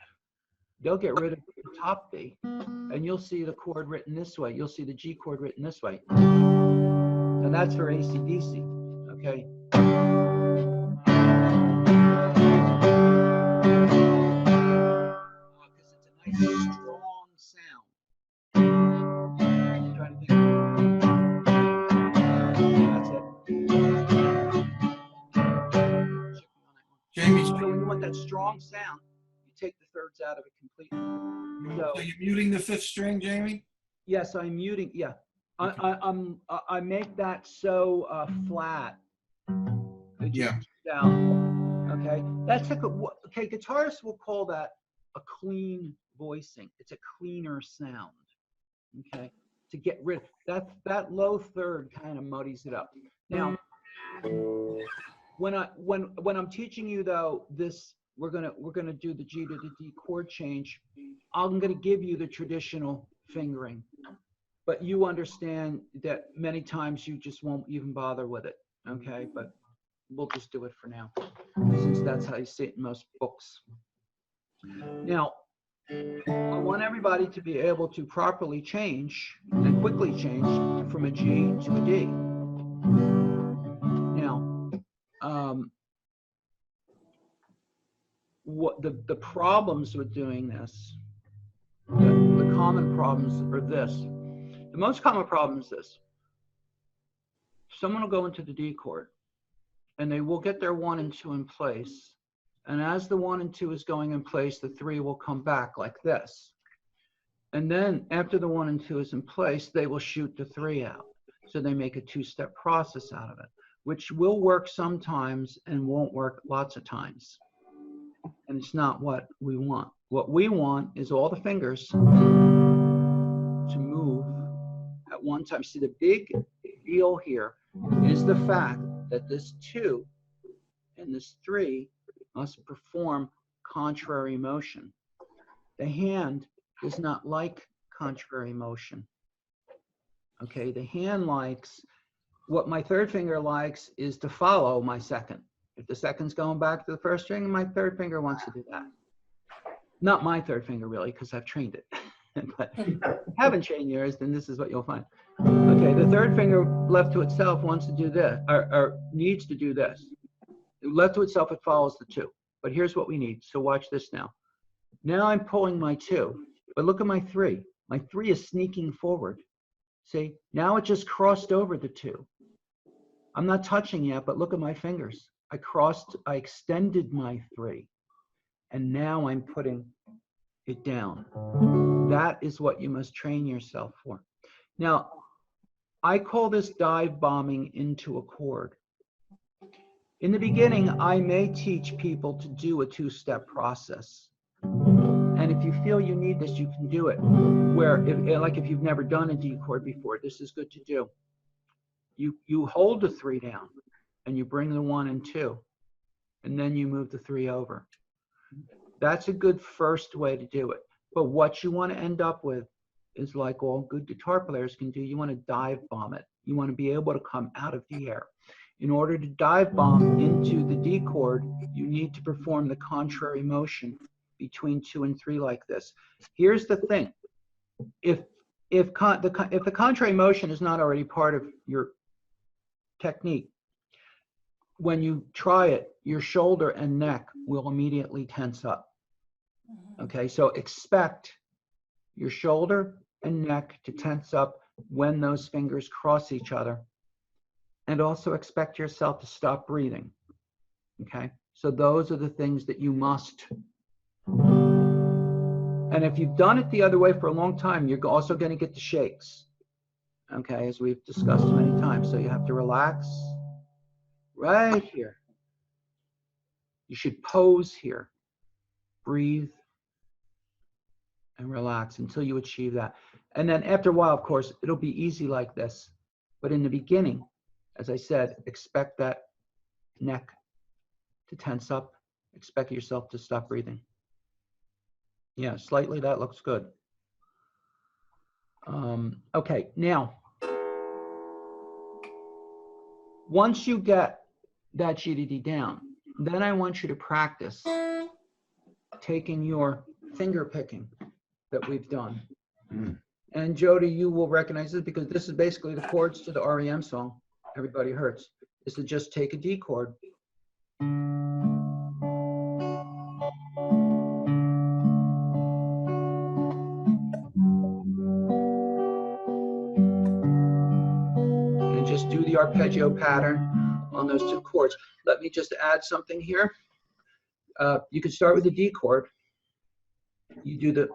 A: they'll get rid of the top B, and you'll see the chord written this way. You'll see the G chord written this way. And that's for AC/DC, okay? Because it's a nice strong want that strong sound, you take the thirds out of it completely. So
F: you're muting the fifth string, Jamie?
A: yes, I'm muting. Yeah, I make that so flat. It just down. Okay, that's like okay. Guitarists will call that a clean voicing. It's a cleaner sound. Okay, to get rid that low third kind of muddies it up. Now, when I'm teaching you though this, we're gonna do the G to the D chord change. I'm gonna give you the traditional fingering, but you understand that many times you just won't even bother with it. Okay, but we'll just do it for now, since that's how you see it in most books. Now, I want everybody to be able to properly change and quickly change from a G to a D. Now, what the problems with doing this, the common problems are this. The most common problem is this. Someone will go into the D chord, and they will get their 1 and 2 in place. And as the 1 and 2 is going in place, the 3 will come back like this. And then after the 1 and 2 is in place, they will shoot the 3 out. So they make a 2-step process out of it, which will work sometimes and won't work lots of times. And it's not what we want. What we want is all the fingers to move at one time. See, the big deal here is the fact that this 2 and this 3 must perform contrary motion. The hand does not like contrary motion. Okay, the hand likes, what my third finger likes is to follow my second. If the second's going back to the first string, my third finger wants to do that. Not my third finger really, because I've trained it. But if you haven't trained yours, then this is what you'll find. Okay, the third finger left to itself wants to do this, or needs to do this. Left to itself, it follows the 2. But here's what we need. So watch this now. Now I'm pulling my 2, but look at my 3. My 3 is sneaking forward. See, now it just crossed over the 2. I'm not touching yet, but look at my fingers. I extended my 3, and now I'm putting it down. That is what you must train yourself for. Now, I call this dive bombing into a chord. In the beginning, I may teach people to do a 2-step process. And if you feel you need this, you can do it. Where, if you've never done a D chord before, this is good to do. You hold the 3 down, and you bring the 1 and 2, and then you move the 3 over. That's a good first way to do it. But what you want to end up with is like all good guitar players can do. You want to dive bomb it. You want to be able to come out of the air. In order to dive bomb into the D chord, you need to perform the contrary motion between 2 and 3 like this. Here's the thing. If the contrary motion is not already part of your technique, when you try it, your shoulder and neck will immediately tense up. Okay, so expect your shoulder and neck to tense up when those fingers cross each other. And also expect yourself to stop breathing. Okay, so those are the things that you must. And if you've done it the other way for a long time, you're also going to get the shakes. Okay, as we've discussed many times. So you have to relax right here. You should pose here. Breathe and relax until you achieve that. And then after a while, of course, it'll be easy like this. But in the beginning, as I said, expect that neck to tense up. Expect yourself to stop breathing. Yeah, slightly, that looks good. Okay, now, once you get that G to D down, then I want you to practice taking your finger picking that we've done. And Jody, you will recognize this because this is basically the chords to the REM song, Everybody Hurts, is to just take a D chord. And just do the arpeggio pattern on those 2 chords. Let me just add something here. You could start with the D chord. You do the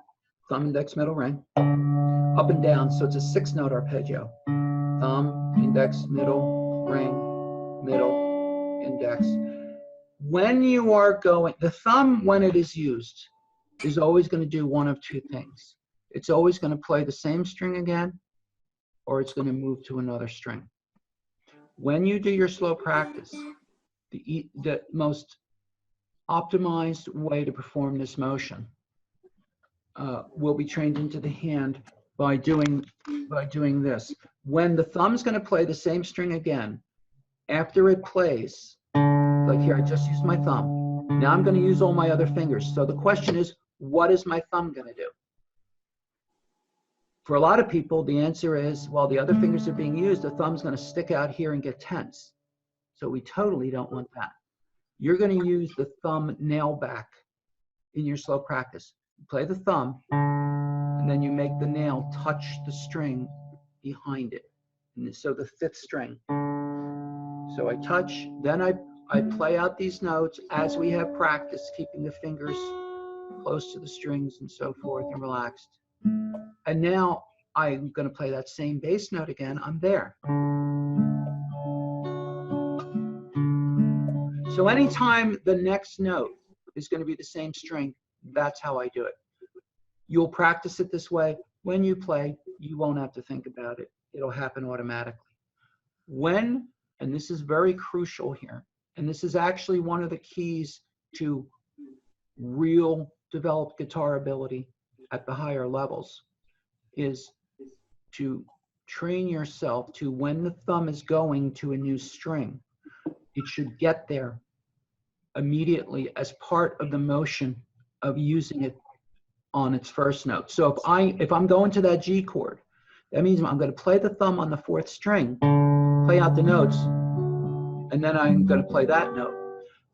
A: thumb, index, middle, ring, up and down. So it's a 6-note arpeggio. Thumb, index, middle, ring, middle, index. When you are going, the thumb, when it is used, is always going to do one of two things. It's always going to play the same string again, or it's going to move to another string. When you do your slow practice, the most optimized way to perform this motion will be trained into the hand by doing this. When the thumb's going to play the same string again, after it plays, like here, I just used my thumb. Now I'm going to use all my other fingers. So the question is, what is my thumb going to do? For a lot of people, the answer is, while the other fingers are being used, the thumb's going to stick out here and get tense. So we totally don't want that. You're going to use the thumb nail back in your slow practice. You play the thumb, and then you make the nail touch the string behind it. And so the 5th string. So I touch, then I play out these notes as we have practice, keeping the fingers close to the strings and so forth and relaxed. And now I'm going to play that same bass note again. I'm there. So anytime the next note is going to be the same string, that's how I do it. You'll practice it this way. When you play, you won't have to think about it. It'll happen automatically. When, and this is very crucial here, and this is actually one of the keys to real developed guitar ability at the higher levels, is to train yourself to, when the thumb is going to a new string, it should get there immediately as part of the motion of using it on its first note. So if I'm going to that G chord, that means I'm going to play the thumb on the 4th string, play out the notes, and then I'm going to play that note.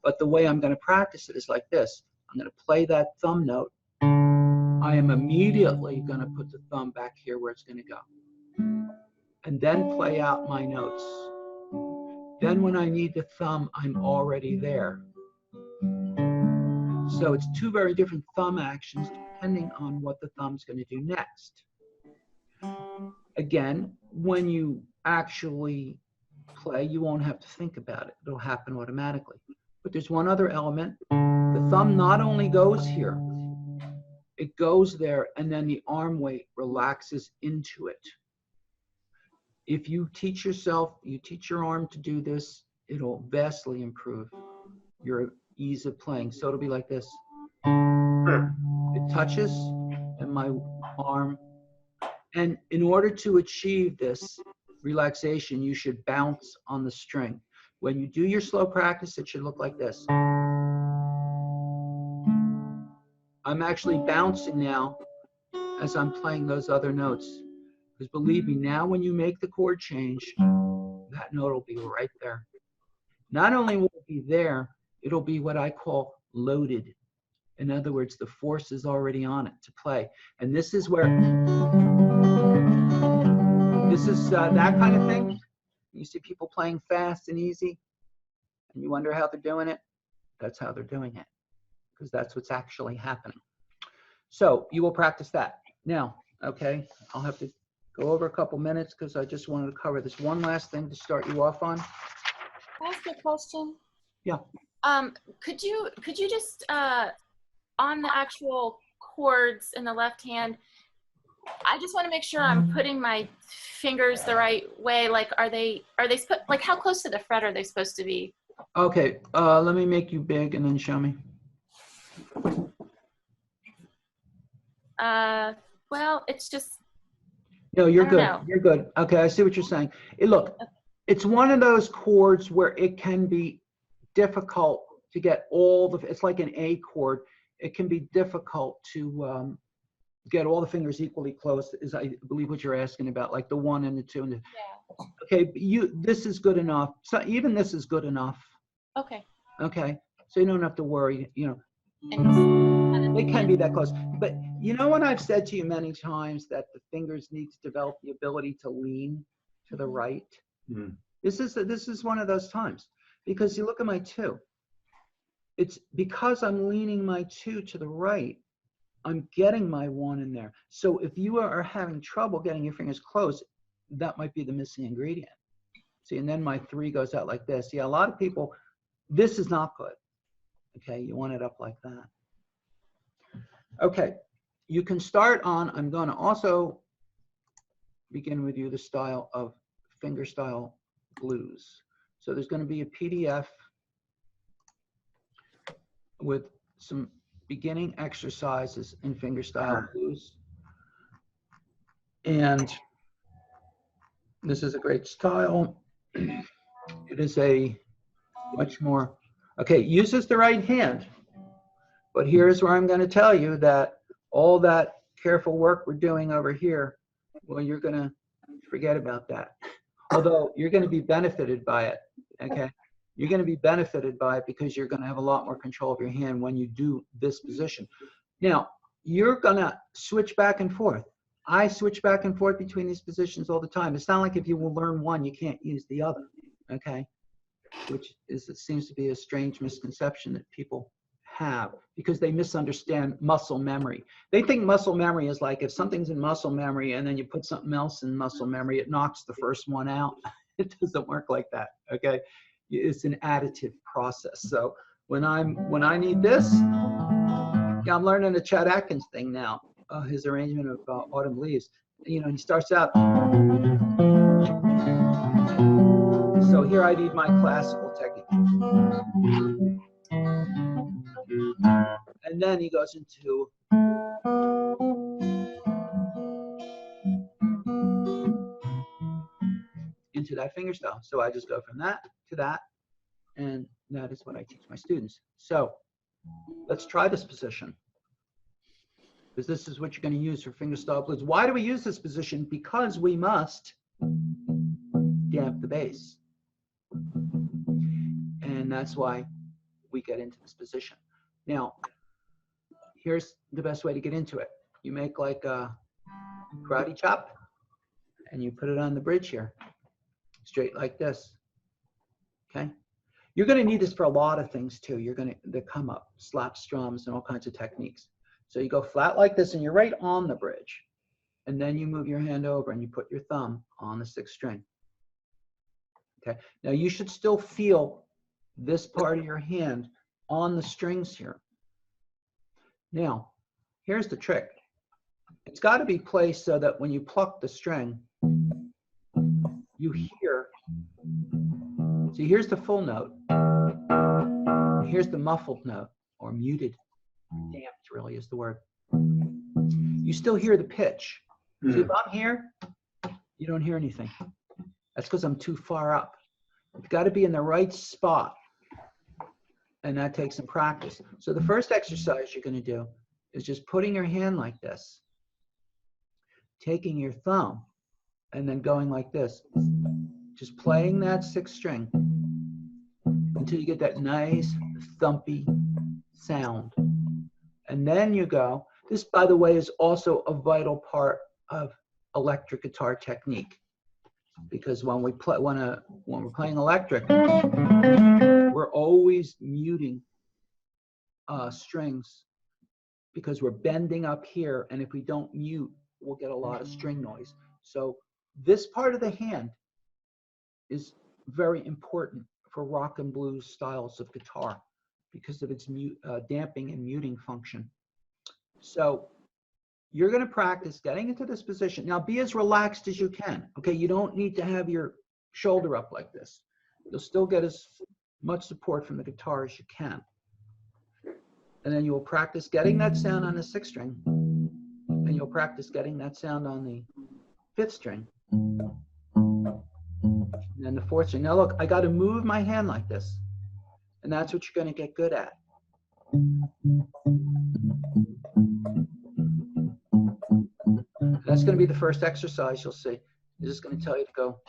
A: But the way I'm going to practice it is like this. I'm going to play that thumb note. I am immediately going to put the thumb back here where it's going to go. And then play out my notes. Then when I need the thumb, I'm already there. So it's 2 very different thumb actions depending on what the thumb's going to do next. Again, when you actually play, you won't have to think about it. It'll happen automatically. But there's one other element. The thumb not only goes here, it goes there, and then the arm weight relaxes into it. If you teach yourself, you teach your arm to do this, it'll vastly improve your ease of playing. So it'll be like this. It touches, and my arm. And in order to achieve this relaxation, you should bounce on the string. When you do your slow practice, it should look like this. I'm actually bouncing now as I'm playing those other notes. Because believe me, now when you make the chord change, that note will be right there. Not only will it be there, it'll be what I call loaded. In other words, the force is already on it to play. And this is where, this is that kind of thing. You see people playing fast and easy, and you wonder how they're doing it. That's how they're doing it, because that's what's actually happening. So you will practice that. Now, okay, I'll have to go over a couple minutes because I just wanted to cover this one last thing to start you off on.
E: Can I ask a question?
A: Yeah.
E: Could you just on the actual chords in the left hand, I just want to make sure I'm putting my fingers the right way. Like, are they like, how close to the fret are they supposed to be?
A: Okay, let me make you big and then show me.
E: Well, it's just.
A: No, you're good.
E: know.
A: You're good. Okay, I see what you're saying. Look, it's one of those chords where it can be difficult to get all the, it's like an A chord. It can be difficult to get all the fingers equally close, is I believe what you're asking about, like the 1 and the 2 and the.
E: Yeah.
A: Okay, this is good enough. So even this is good enough.
E: Okay.
A: Okay, so you don't have to worry, you know.
E: And
A: They can be that close. But you know what I've said to you many times, that the fingers need to develop the ability to lean to the right.
C: Mm.
A: This is one of those times, because you look at my 2. it's because I'm leaning my 2 to the right, I'm getting my 1 in there. So if you are having trouble getting your fingers close, that might be the missing ingredient. See, and then my 3 goes out like this. Yeah, a lot of people, this is not good. Okay, you want it up like that. Okay, you can start on, I'm going to also begin with you the style of Fingerstyle Blues. So there's going to be a PDF with some beginning exercises in Fingerstyle Blues. And this is a great style. It is a much more, okay, uses the right hand. But here's where I'm going to tell you that all that careful work we're doing over here, well, you're going to forget about that. Although you're going to be benefited by it, okay? You're going to be benefited by it because you're going to have a lot more control of your hand when you do this position. Now, you're going to switch back and forth. I switch back and forth between these positions all the time. It's not like if you will learn one, you can't use the other, okay? Which is, it seems to be a strange misconception that people have because they misunderstand muscle memory. They think muscle memory is like if something's in muscle memory and then you put something else in muscle memory, it knocks the first one out. It doesn't work like that, okay? It's an additive process. So when I need this, yeah, I'm learning the Chad Atkins thing now, his arrangement of Autumn Leaves. You know, he starts out. So here I need my classical technique. And then he goes into that fingerstyle. So I just go from that to that, and that is what I teach my students. So let's try this position, because this is what you're going to use for Fingerstyle Blues. Why do we use this position? Because we must damp the bass. And that's why we get into this position. Now, here's the best way to get into it. You make like a karate chop, and you put it on the bridge here, straight like this, okay? You're gonna need this for a lot of things too. They come up, slap strums and all kinds of techniques. So you go flat like this, and you're right on the bridge. And then you move your hand over and you put your thumb on the 6th string. Okay, now you should still feel this part of your hand on the strings here. Now, here's the trick. It's got to be placed so that when you pluck the string, you hear, see, here's the full note. Here's the muffled note, or muted. Damped really is the word. You still hear the pitch. See, if I'm here, you don't hear anything. That's because I'm too far up. You've got to be in the right spot, and that takes some practice. So the first exercise you're going to do is just putting your hand like this, taking your thumb, and then going like this, just playing that 6th string until you get that nice thumpy sound. And then you go, this, by the way, is also a vital part of electric guitar technique, because when we're playing electric, we're always muting strings because we're bending up here, and if we don't mute, we'll get a lot of string noise. So this part of the hand is very important for rock and blues styles of guitar because of its damping and muting function. So you're going to practice getting into this position. Now be as relaxed as you can. Okay, you don't need to have your shoulder up like this. You'll still get as much support from the guitar as you can. And then you'll practice getting that sound on the 6th string, and you'll practice getting that sound on the 5th string, and then the 4th string. Now look, I got to move my hand like this, and that's what you're going to get good at. That's going to be the first exercise you'll see. It's just going to tell you to go,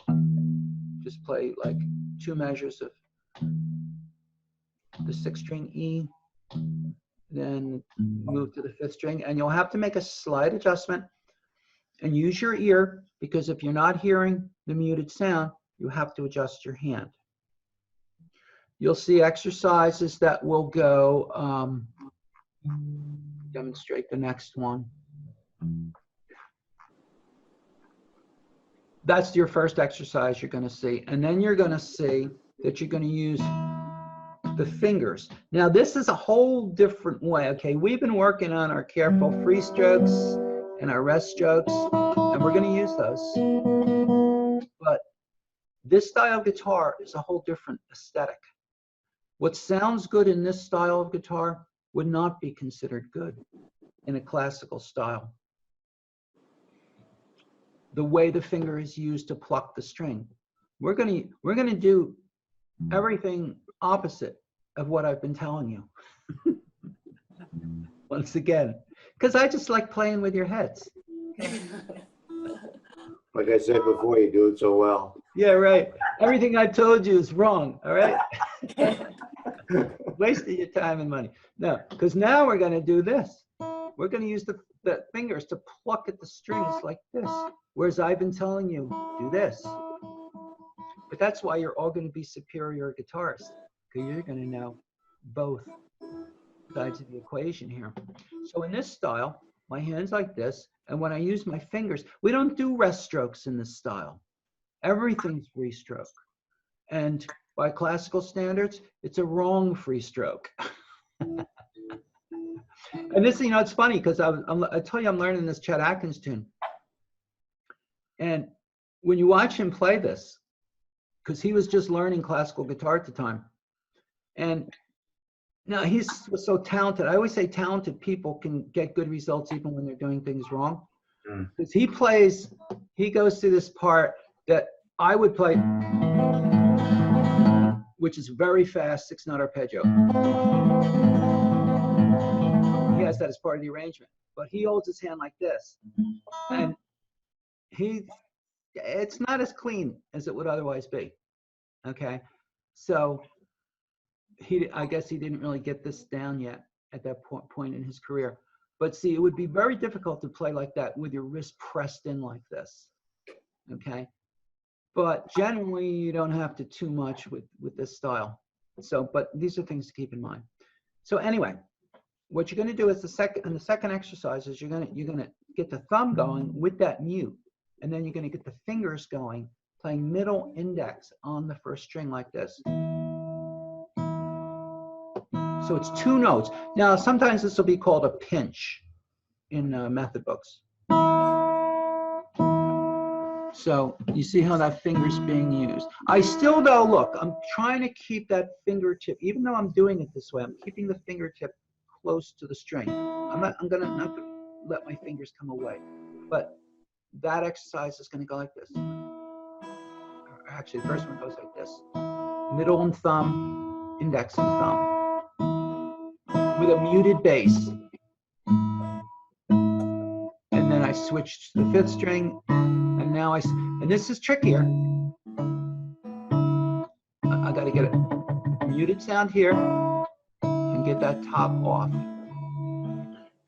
A: just play like 2 measures of the 6th string E, then move to the 5th string, and you'll have to make a slight adjustment and use your ear, because if you're not hearing the muted sound, you have to adjust your hand. you'll see exercises that will go, demonstrate the next one. That's your first exercise you're going to see. And then you're going to see that you're going to use the fingers. Now, this is a whole different way, okay? We've been working on our careful free strokes and our rest strokes, and we're going to use those. But this style of guitar is a whole different aesthetic. What sounds good in this style of guitar would not be considered good in a classical style. The way the finger is used to pluck the string. We're gonna do everything opposite of what I've been telling you. Once again, because I just like playing with your heads.
C: Like I said before, you do it so well.
A: Yeah, right. Everything I've told you is wrong, all right? Wasting your time and money. No, because now we're gonna do this. We're gonna use the fingers to pluck at the strings like this. Whereas I've been telling you, do this. But that's why you're all going to be superior guitarists, because you're going to know both sides of the equation here. So in this style, my hand's like this, and when I use my fingers, we don't do rest strokes in this style. Everything's free stroke. And by classical standards, it's a wrong free stroke. And this, you know, it's funny because I tell you I'm learning this Chet Atkins tune. And when you watch him play this, because he was just learning classical guitar at the time, and now he's so talented. I always say talented people can get good results even when they're doing things wrong. Because he goes through this part that I would play, which is very fast, 6-note arpeggio. He has that as part of the arrangement, but he holds his hand like this, and it's not as clean as it would otherwise be. Okay, so I guess he didn't really get this down yet at that point in his career. But see, it would be very difficult to play like that with your wrist pressed in like this. Okay, but generally you don't have to too much with this style. So, but these are things to keep in mind. So anyway, what you're going to do is the second exercise is you're going to get the thumb going with that mute. And then you're going to get the fingers going, playing middle index on the first string like this. So it's 2 notes. Now, sometimes this will be called a pinch in method books. So you see how that finger's being used. I still, though, look, I'm trying to keep that fingertip, even though I'm doing it this way, I'm keeping the fingertip close to the string. I'm not going to let my fingers come away. But that exercise is going to go like this. Actually, the first one goes like this. Middle and thumb, index and thumb. With a muted bass. And then I switched to the 5th string. And now and this is trickier. I got to get a muted sound here and get that top off.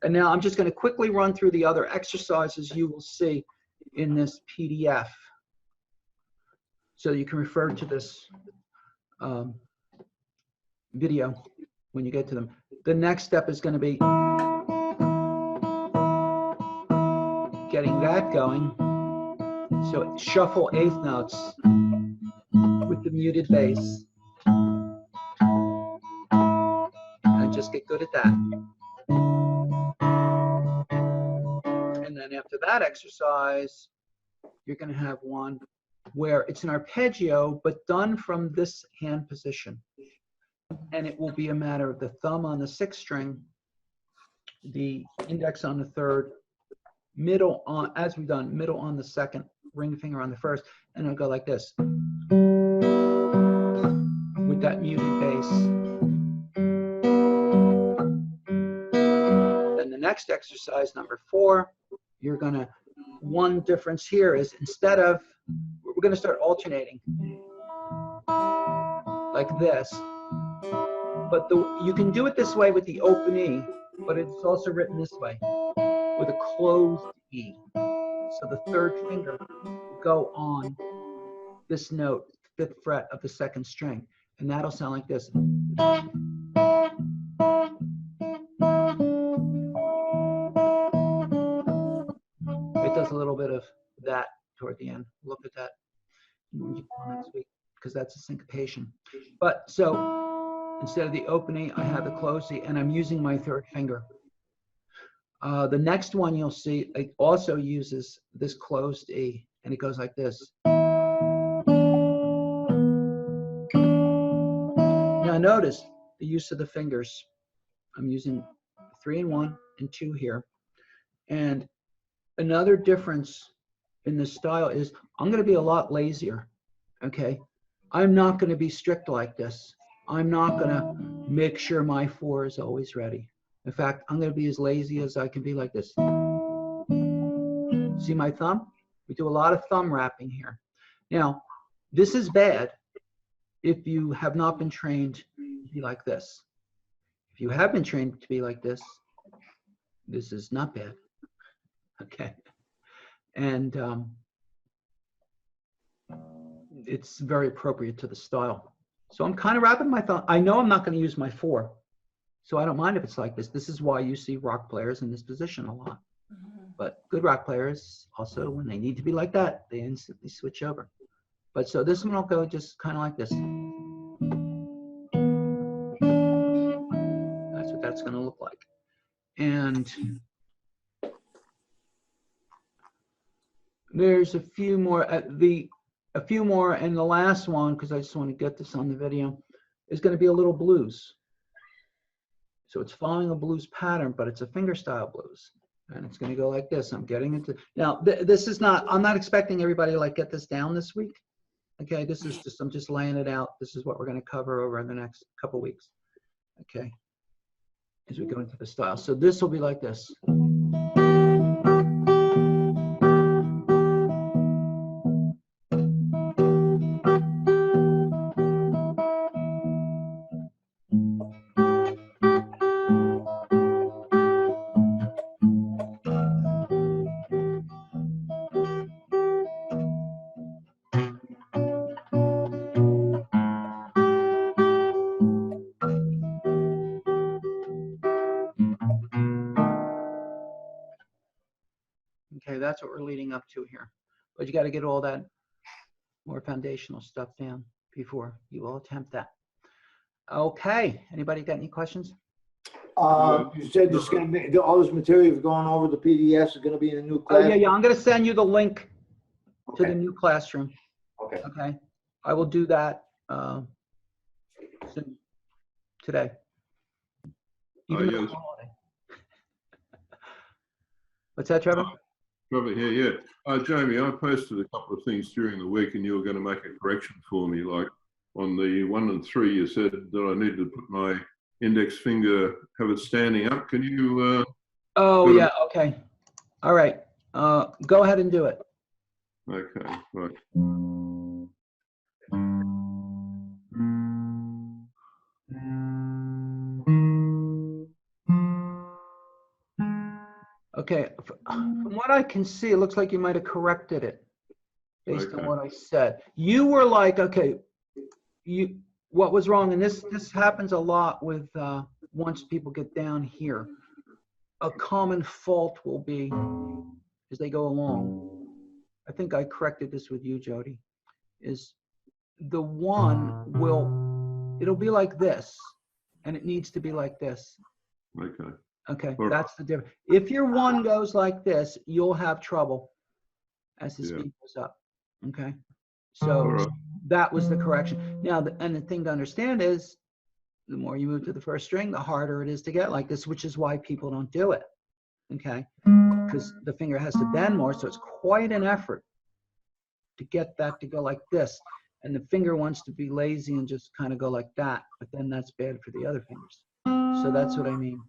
A: And now I'm just going to quickly run through the other exercises you will see in this PDF. So you can refer to this video when you get to them. The next step is going to be getting that going. So shuffle 8th notes with the muted bass. And just get good at that. And then after that exercise, you're going to have one where it's an arpeggio, but done from this hand position. And it will be a matter of the thumb on the 6th string, the index on the 3rd, middle on, as we've done, middle on the 2nd, ring finger on the 1st, and it'll go like this. With that muted bass. Then the next exercise, number 4, you're going to, one difference here is instead of, we're going to start alternating like this. But you can do it this way with the open E, but it's also written this way with a closed E. So the 3rd finger will go on this note, 5th fret of the 2nd string. And that'll sound like this. It does a little bit of that toward the end. Look at that next week, because that's a syncopation. But so instead of the opening, I have the closing, and I'm using my third finger. The next one you'll see, it also uses this closed E, and it goes like this. Now notice the use of the fingers. I'm using 3 and 1 and 2 here. And another difference in the style is I'm going to be a lot lazier, okay? I'm not going to be strict like this. I'm not going to make sure my 4 is always ready. In fact, I'm going to be as lazy as I can be like this. See my thumb? We do a lot of thumb rapping here. Now, this is bad if you have not been trained to be like this. If you have been trained to be like this is not bad. Okay. And it's very appropriate to the style. So I'm kind of rapping my thumb. I know I'm not going to use my 4. So I don't mind if it's like this. This is why you see rock players in this position a lot. But good rock players also, when they need to be like that, they instantly switch over. But so this one will go just kind of like this. That's what that's going to look like. And there's a few more. And the last one, because I just want to get this on the video, is going to be a little blues. So it's following a blues pattern, but it's a fingerstyle blues. And it's going to go like this. I'm getting into, now this is not, I'm not expecting everybody to like get this down this week. Okay, this is just, I'm just laying it out. This is what we're going to cover over in the next couple weeks. Okay, as we go into the style. So this will be like this. Okay, that's what we're leading up to here. But you got to get all that more foundational stuff down before you will attempt that. Okay, anybody got any questions?
C: You said this is going to be, all this material you've gone over the PDFs is going to be in a new class?
A: Oh, yeah, I'm going to send you the link to
C: Okay.
A: the new classroom.
C: Okay.
A: Okay, I will do that soon, today. Even though
B: yes.
A: it's a holiday. What's that, Trevor?
B: Trevor here, yeah. Jamie, I posted a couple of things during the week and you were going to make a correction for me. Like on the 1 and 3, you said that I needed to put my index finger, have it standing up. Can you?
A: Oh, yeah, okay. All right, go ahead and do it.
B: Okay, right.
A: Okay, from what I can see, it looks like you might have corrected it based on
B: Okay.
A: what I said. You were like, okay, what was wrong? And this happens a lot with once people get down here. A common fault will be as they go along. I think I corrected this with you, Jody. Is the 1 it'll be like this, and it needs to be like this.
B: Okay.
A: Okay,
B: Or-
A: that's the difference. If your 1 goes like this, you'll have trouble as the
B: Yeah.
A: speed goes up. Okay,
B: All
A: so
B: right.
A: that was the correction. Now, and the thing to understand is, the more you move to the first string, the harder it is to get like this, which is why people don't do it. Okay, because the finger has to bend more, so it's quite an effort to get that to go like this. And the finger wants to be lazy and just kind of go like that, but then that's bad for the other fingers. So that's what I mean.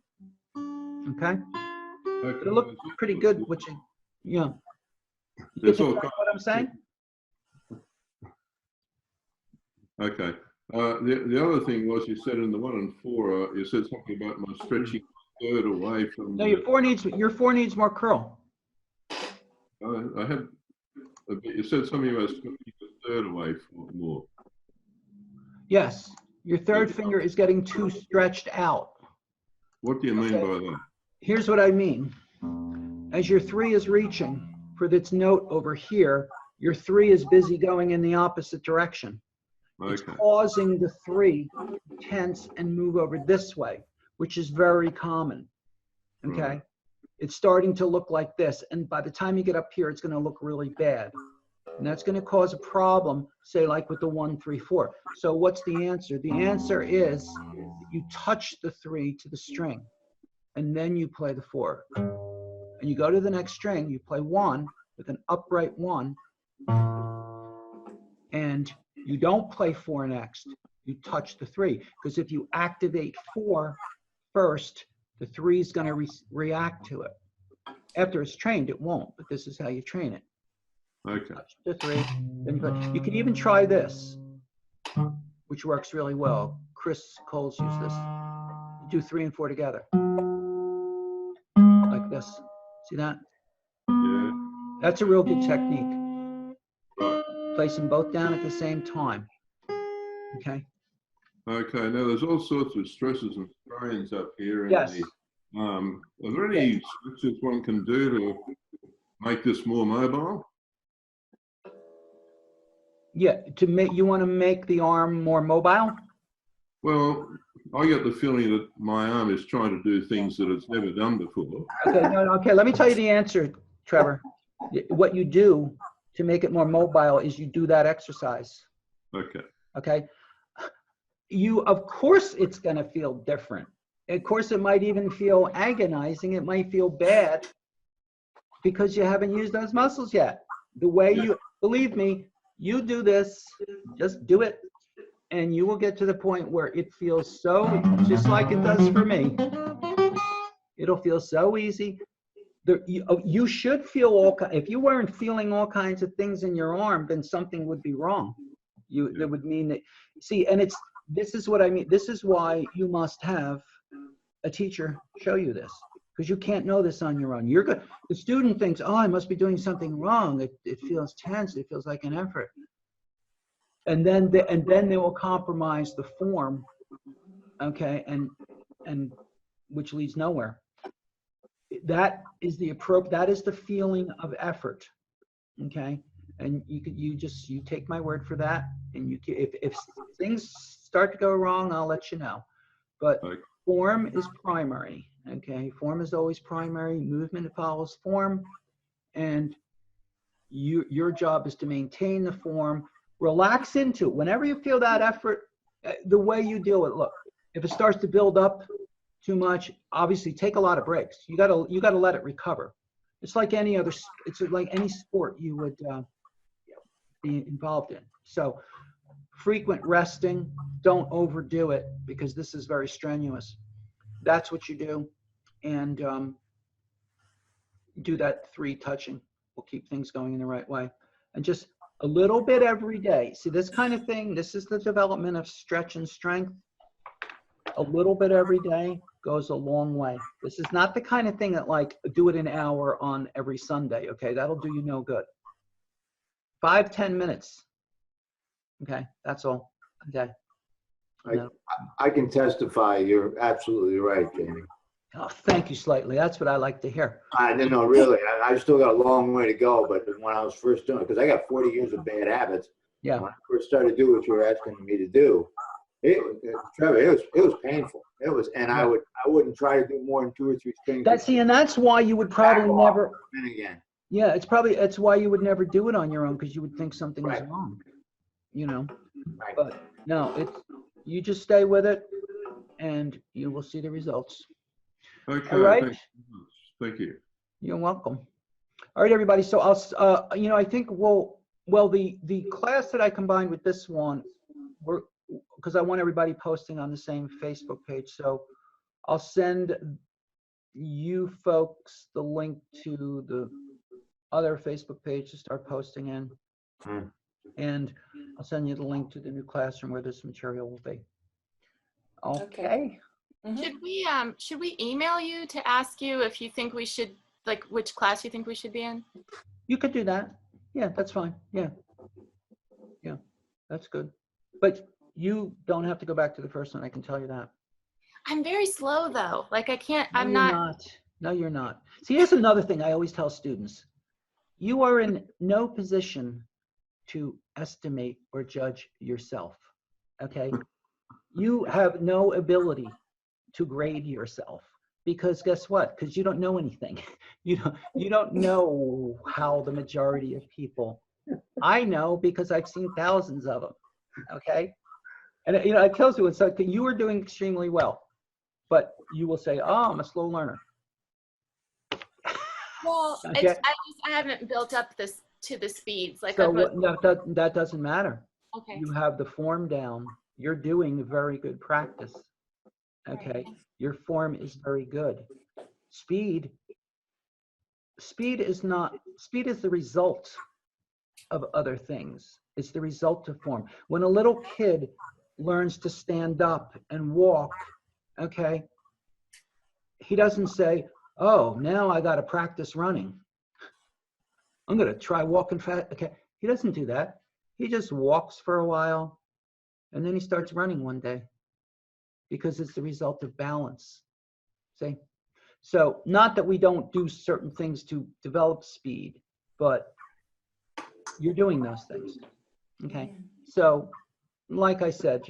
A: Okay,
B: Okay.
A: it looked pretty good, which is, you know, you
B: There's
A: get
B: all
A: the point what I'm saying?
B: Okay. The other thing was you said in the 1 and 4, you said something about my stretching my third away from.
A: No, your 4 needs more curl.
B: I had. You said something about stretching the third away for more.
A: Yes. Your third finger is getting too stretched out.
B: What do you mean by that?
A: Here's what I mean. As your 3 is reaching for its note over here, your 3 is busy going in the opposite direction. It's
B: Okay.
A: causing the 3 to tense and move over this way, which is very common. Okay?
B: Right.
A: It's starting to look like this, and by the time you get up here, it's going to look really bad. And that's going to cause a problem, say like with the 1, 3, 4. So what's the answer? The answer is you touch the 3 to the string, and then you play the 4. And you go to the next string, you play 1 with an upright 1, and you don't play 4 next. You touch the 3, because if you activate 4 first, the 3 is going to react to it. After it's trained, it won't, but this is how you train it.
B: Okay.
A: Touch the 3, then play. You can even try this, which works really well. Chris Cole's used this. You do 3 and 4 together, like this. See that?
B: Yeah.
A: That's a real good technique.
B: Right.
A: Place them both down at the same time. Okay?
B: Okay. Now there's all sorts of stresses and strains up here. In
A: Yes.
B: The, are there any switches one can do to make this more mobile?
A: Yeah, you want to make the arm more mobile?
B: Well, I get the feeling that my arm is trying to do things that it's never done before.
A: Okay, okay, let me tell you the answer, Trevor. What you do to make it more mobile is you do that exercise.
B: Okay.
A: Okay? Of course it's going to feel different. Of course it might even feel agonizing. It might feel bad because you haven't used those muscles yet. The way believe me, you do this, just do it, and you will get to the point where it feels so, just like it does for me. It'll feel so easy. You should feel if you weren't feeling all kinds of things in your arm, then something would be wrong. That would mean that, see, and this is what I mean. This is why you must have a teacher show you this, because you can't know this on your own. The student thinks, oh, I must be doing something wrong. It feels tense. It feels like an effort. And then they will compromise the form, okay, and which leads nowhere. That is the feeling of effort, okay. And you take my word for that. And if things start to go wrong, I'll let you know. But form is primary, okay. Form is always primary. Movement follows form, and your job is to maintain the form. Relax into it. Whenever you feel that effort, the way you deal with it, look, if it starts to build up too much, obviously take a lot of breaks. You gotta let it recover. It's like any sport you would be involved in. So frequent resting, don't overdo it, because this is very strenuous. That's what you do, and do that 3 touching. Will keep things going in the right way, and just a little bit every day. See, this kind of thing, this is the development of stretch and strength. A little bit every day goes a long way. This is not the kind of thing that, like, do it an hour on every Sunday, okay? That'll do you no good. 5-10 minutes, okay? That's all, okay?
C: I can testify. You're absolutely right, Jamie.
A: Oh, thank you, Slightly. That's what I like to hear.
C: I didn't know, really. I still got a long way to go, but when I was first doing it, because I got 40 years of bad habits.
A: Yeah.
C: When I first started to do what you were asking me to do, Trevor, it was painful. It was, and I wouldn't try to do more than 2 or 3 strings.
A: And that's why you would probably never.
C: And again.
A: Yeah, it's why you would never do it on your own, because you would think something is wrong, you know.
C: Right.
A: But no, you just stay with it, and you will see the results.
B: Okay.
A: All right.
B: Thank you.
A: You're welcome. All right, everybody. So I think the class that I combined with this one, because I want everybody posting on the same Facebook page. So I'll send you folks the link to the other Facebook page to start posting in. And I'll send you the link to the new classroom where this material will be. Okay.
E: Should we email you to ask you if you think we should, like, which class you think we should be in?
A: You could do that. Yeah, that's fine. Yeah, that's good. But You don't have to go back to the first one, I can tell you that.
E: I'm very slow though. Like I can't,
A: No,
E: I'm
A: you're
E: not.
A: No, you're not. See, here's another thing I always tell students. You are in no position to estimate or judge yourself, okay? You have no ability to grade yourself because guess what? Because you don't know anything. You don't know how the majority of people. I know because I've seen thousands of them, okay? And I tell you, it's like you are doing extremely well, but you will say, "Oh, I'm a slow learner."
E: Well,
A: Okay.
E: I haven't built up this to the speeds. Like
A: So
E: I've
A: that doesn't matter.
E: okay.
A: You have the form down. You're doing very good practice. Okay.
E: Right.
A: Your form is very good. Speed is the result of other things. It's the result of form. When a little kid learns to stand up and walk, okay, he doesn't say, "Oh, now I got to practice running. I'm going to try walking fast." Okay. He doesn't do that. He just walks for a while and then he starts running one day because it's the result of balance. See? So not that we don't do certain things to develop speed, but you're doing those things. Okay. So like I said,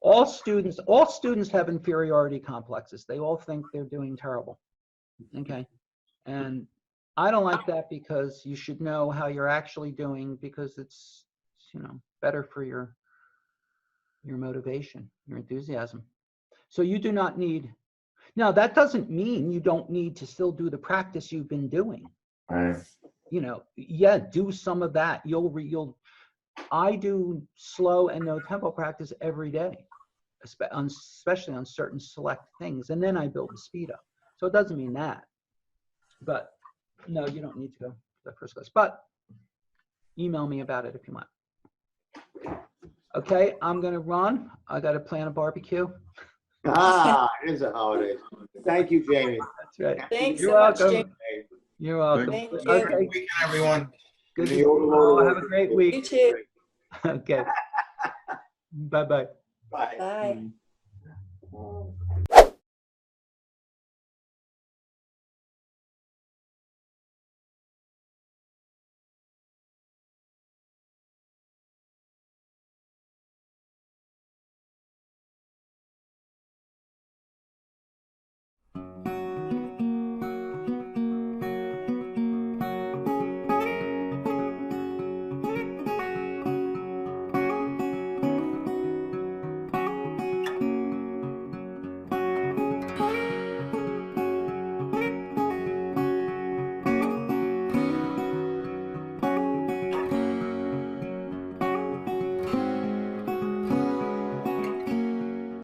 A: all students have inferiority complexes. They all think they're doing terrible. Okay. And I don't like that because you should know how you're actually doing because it's, better for your motivation, your enthusiasm. So you do not need, now that doesn't mean you don't need to still do the practice you've been doing.
C: Right.
A: Yeah, do some of that. I do slow and no tempo practice every day, especially on certain select things. And then I build the speed up. So it doesn't mean that, but no, you don't need to go to the first class, but email me about it if you want. Okay, I'm gonna run. I gotta plan a barbecue.
C: It is a holiday. Thank you, Jamie.
A: That's right.
G: Thanks
A: You're
G: so much,
A: welcome.
G: Jamie.
A: You're welcome.
G: Thank you.
A: Okay,
F: Weekend, everyone.
A: good to
C: Me
A: see
C: over,
A: you all.
C: over.
A: Have a great
G: You
A: week.
G: too.
A: Okay. Bye-bye.
C: Bye.
G: Bye.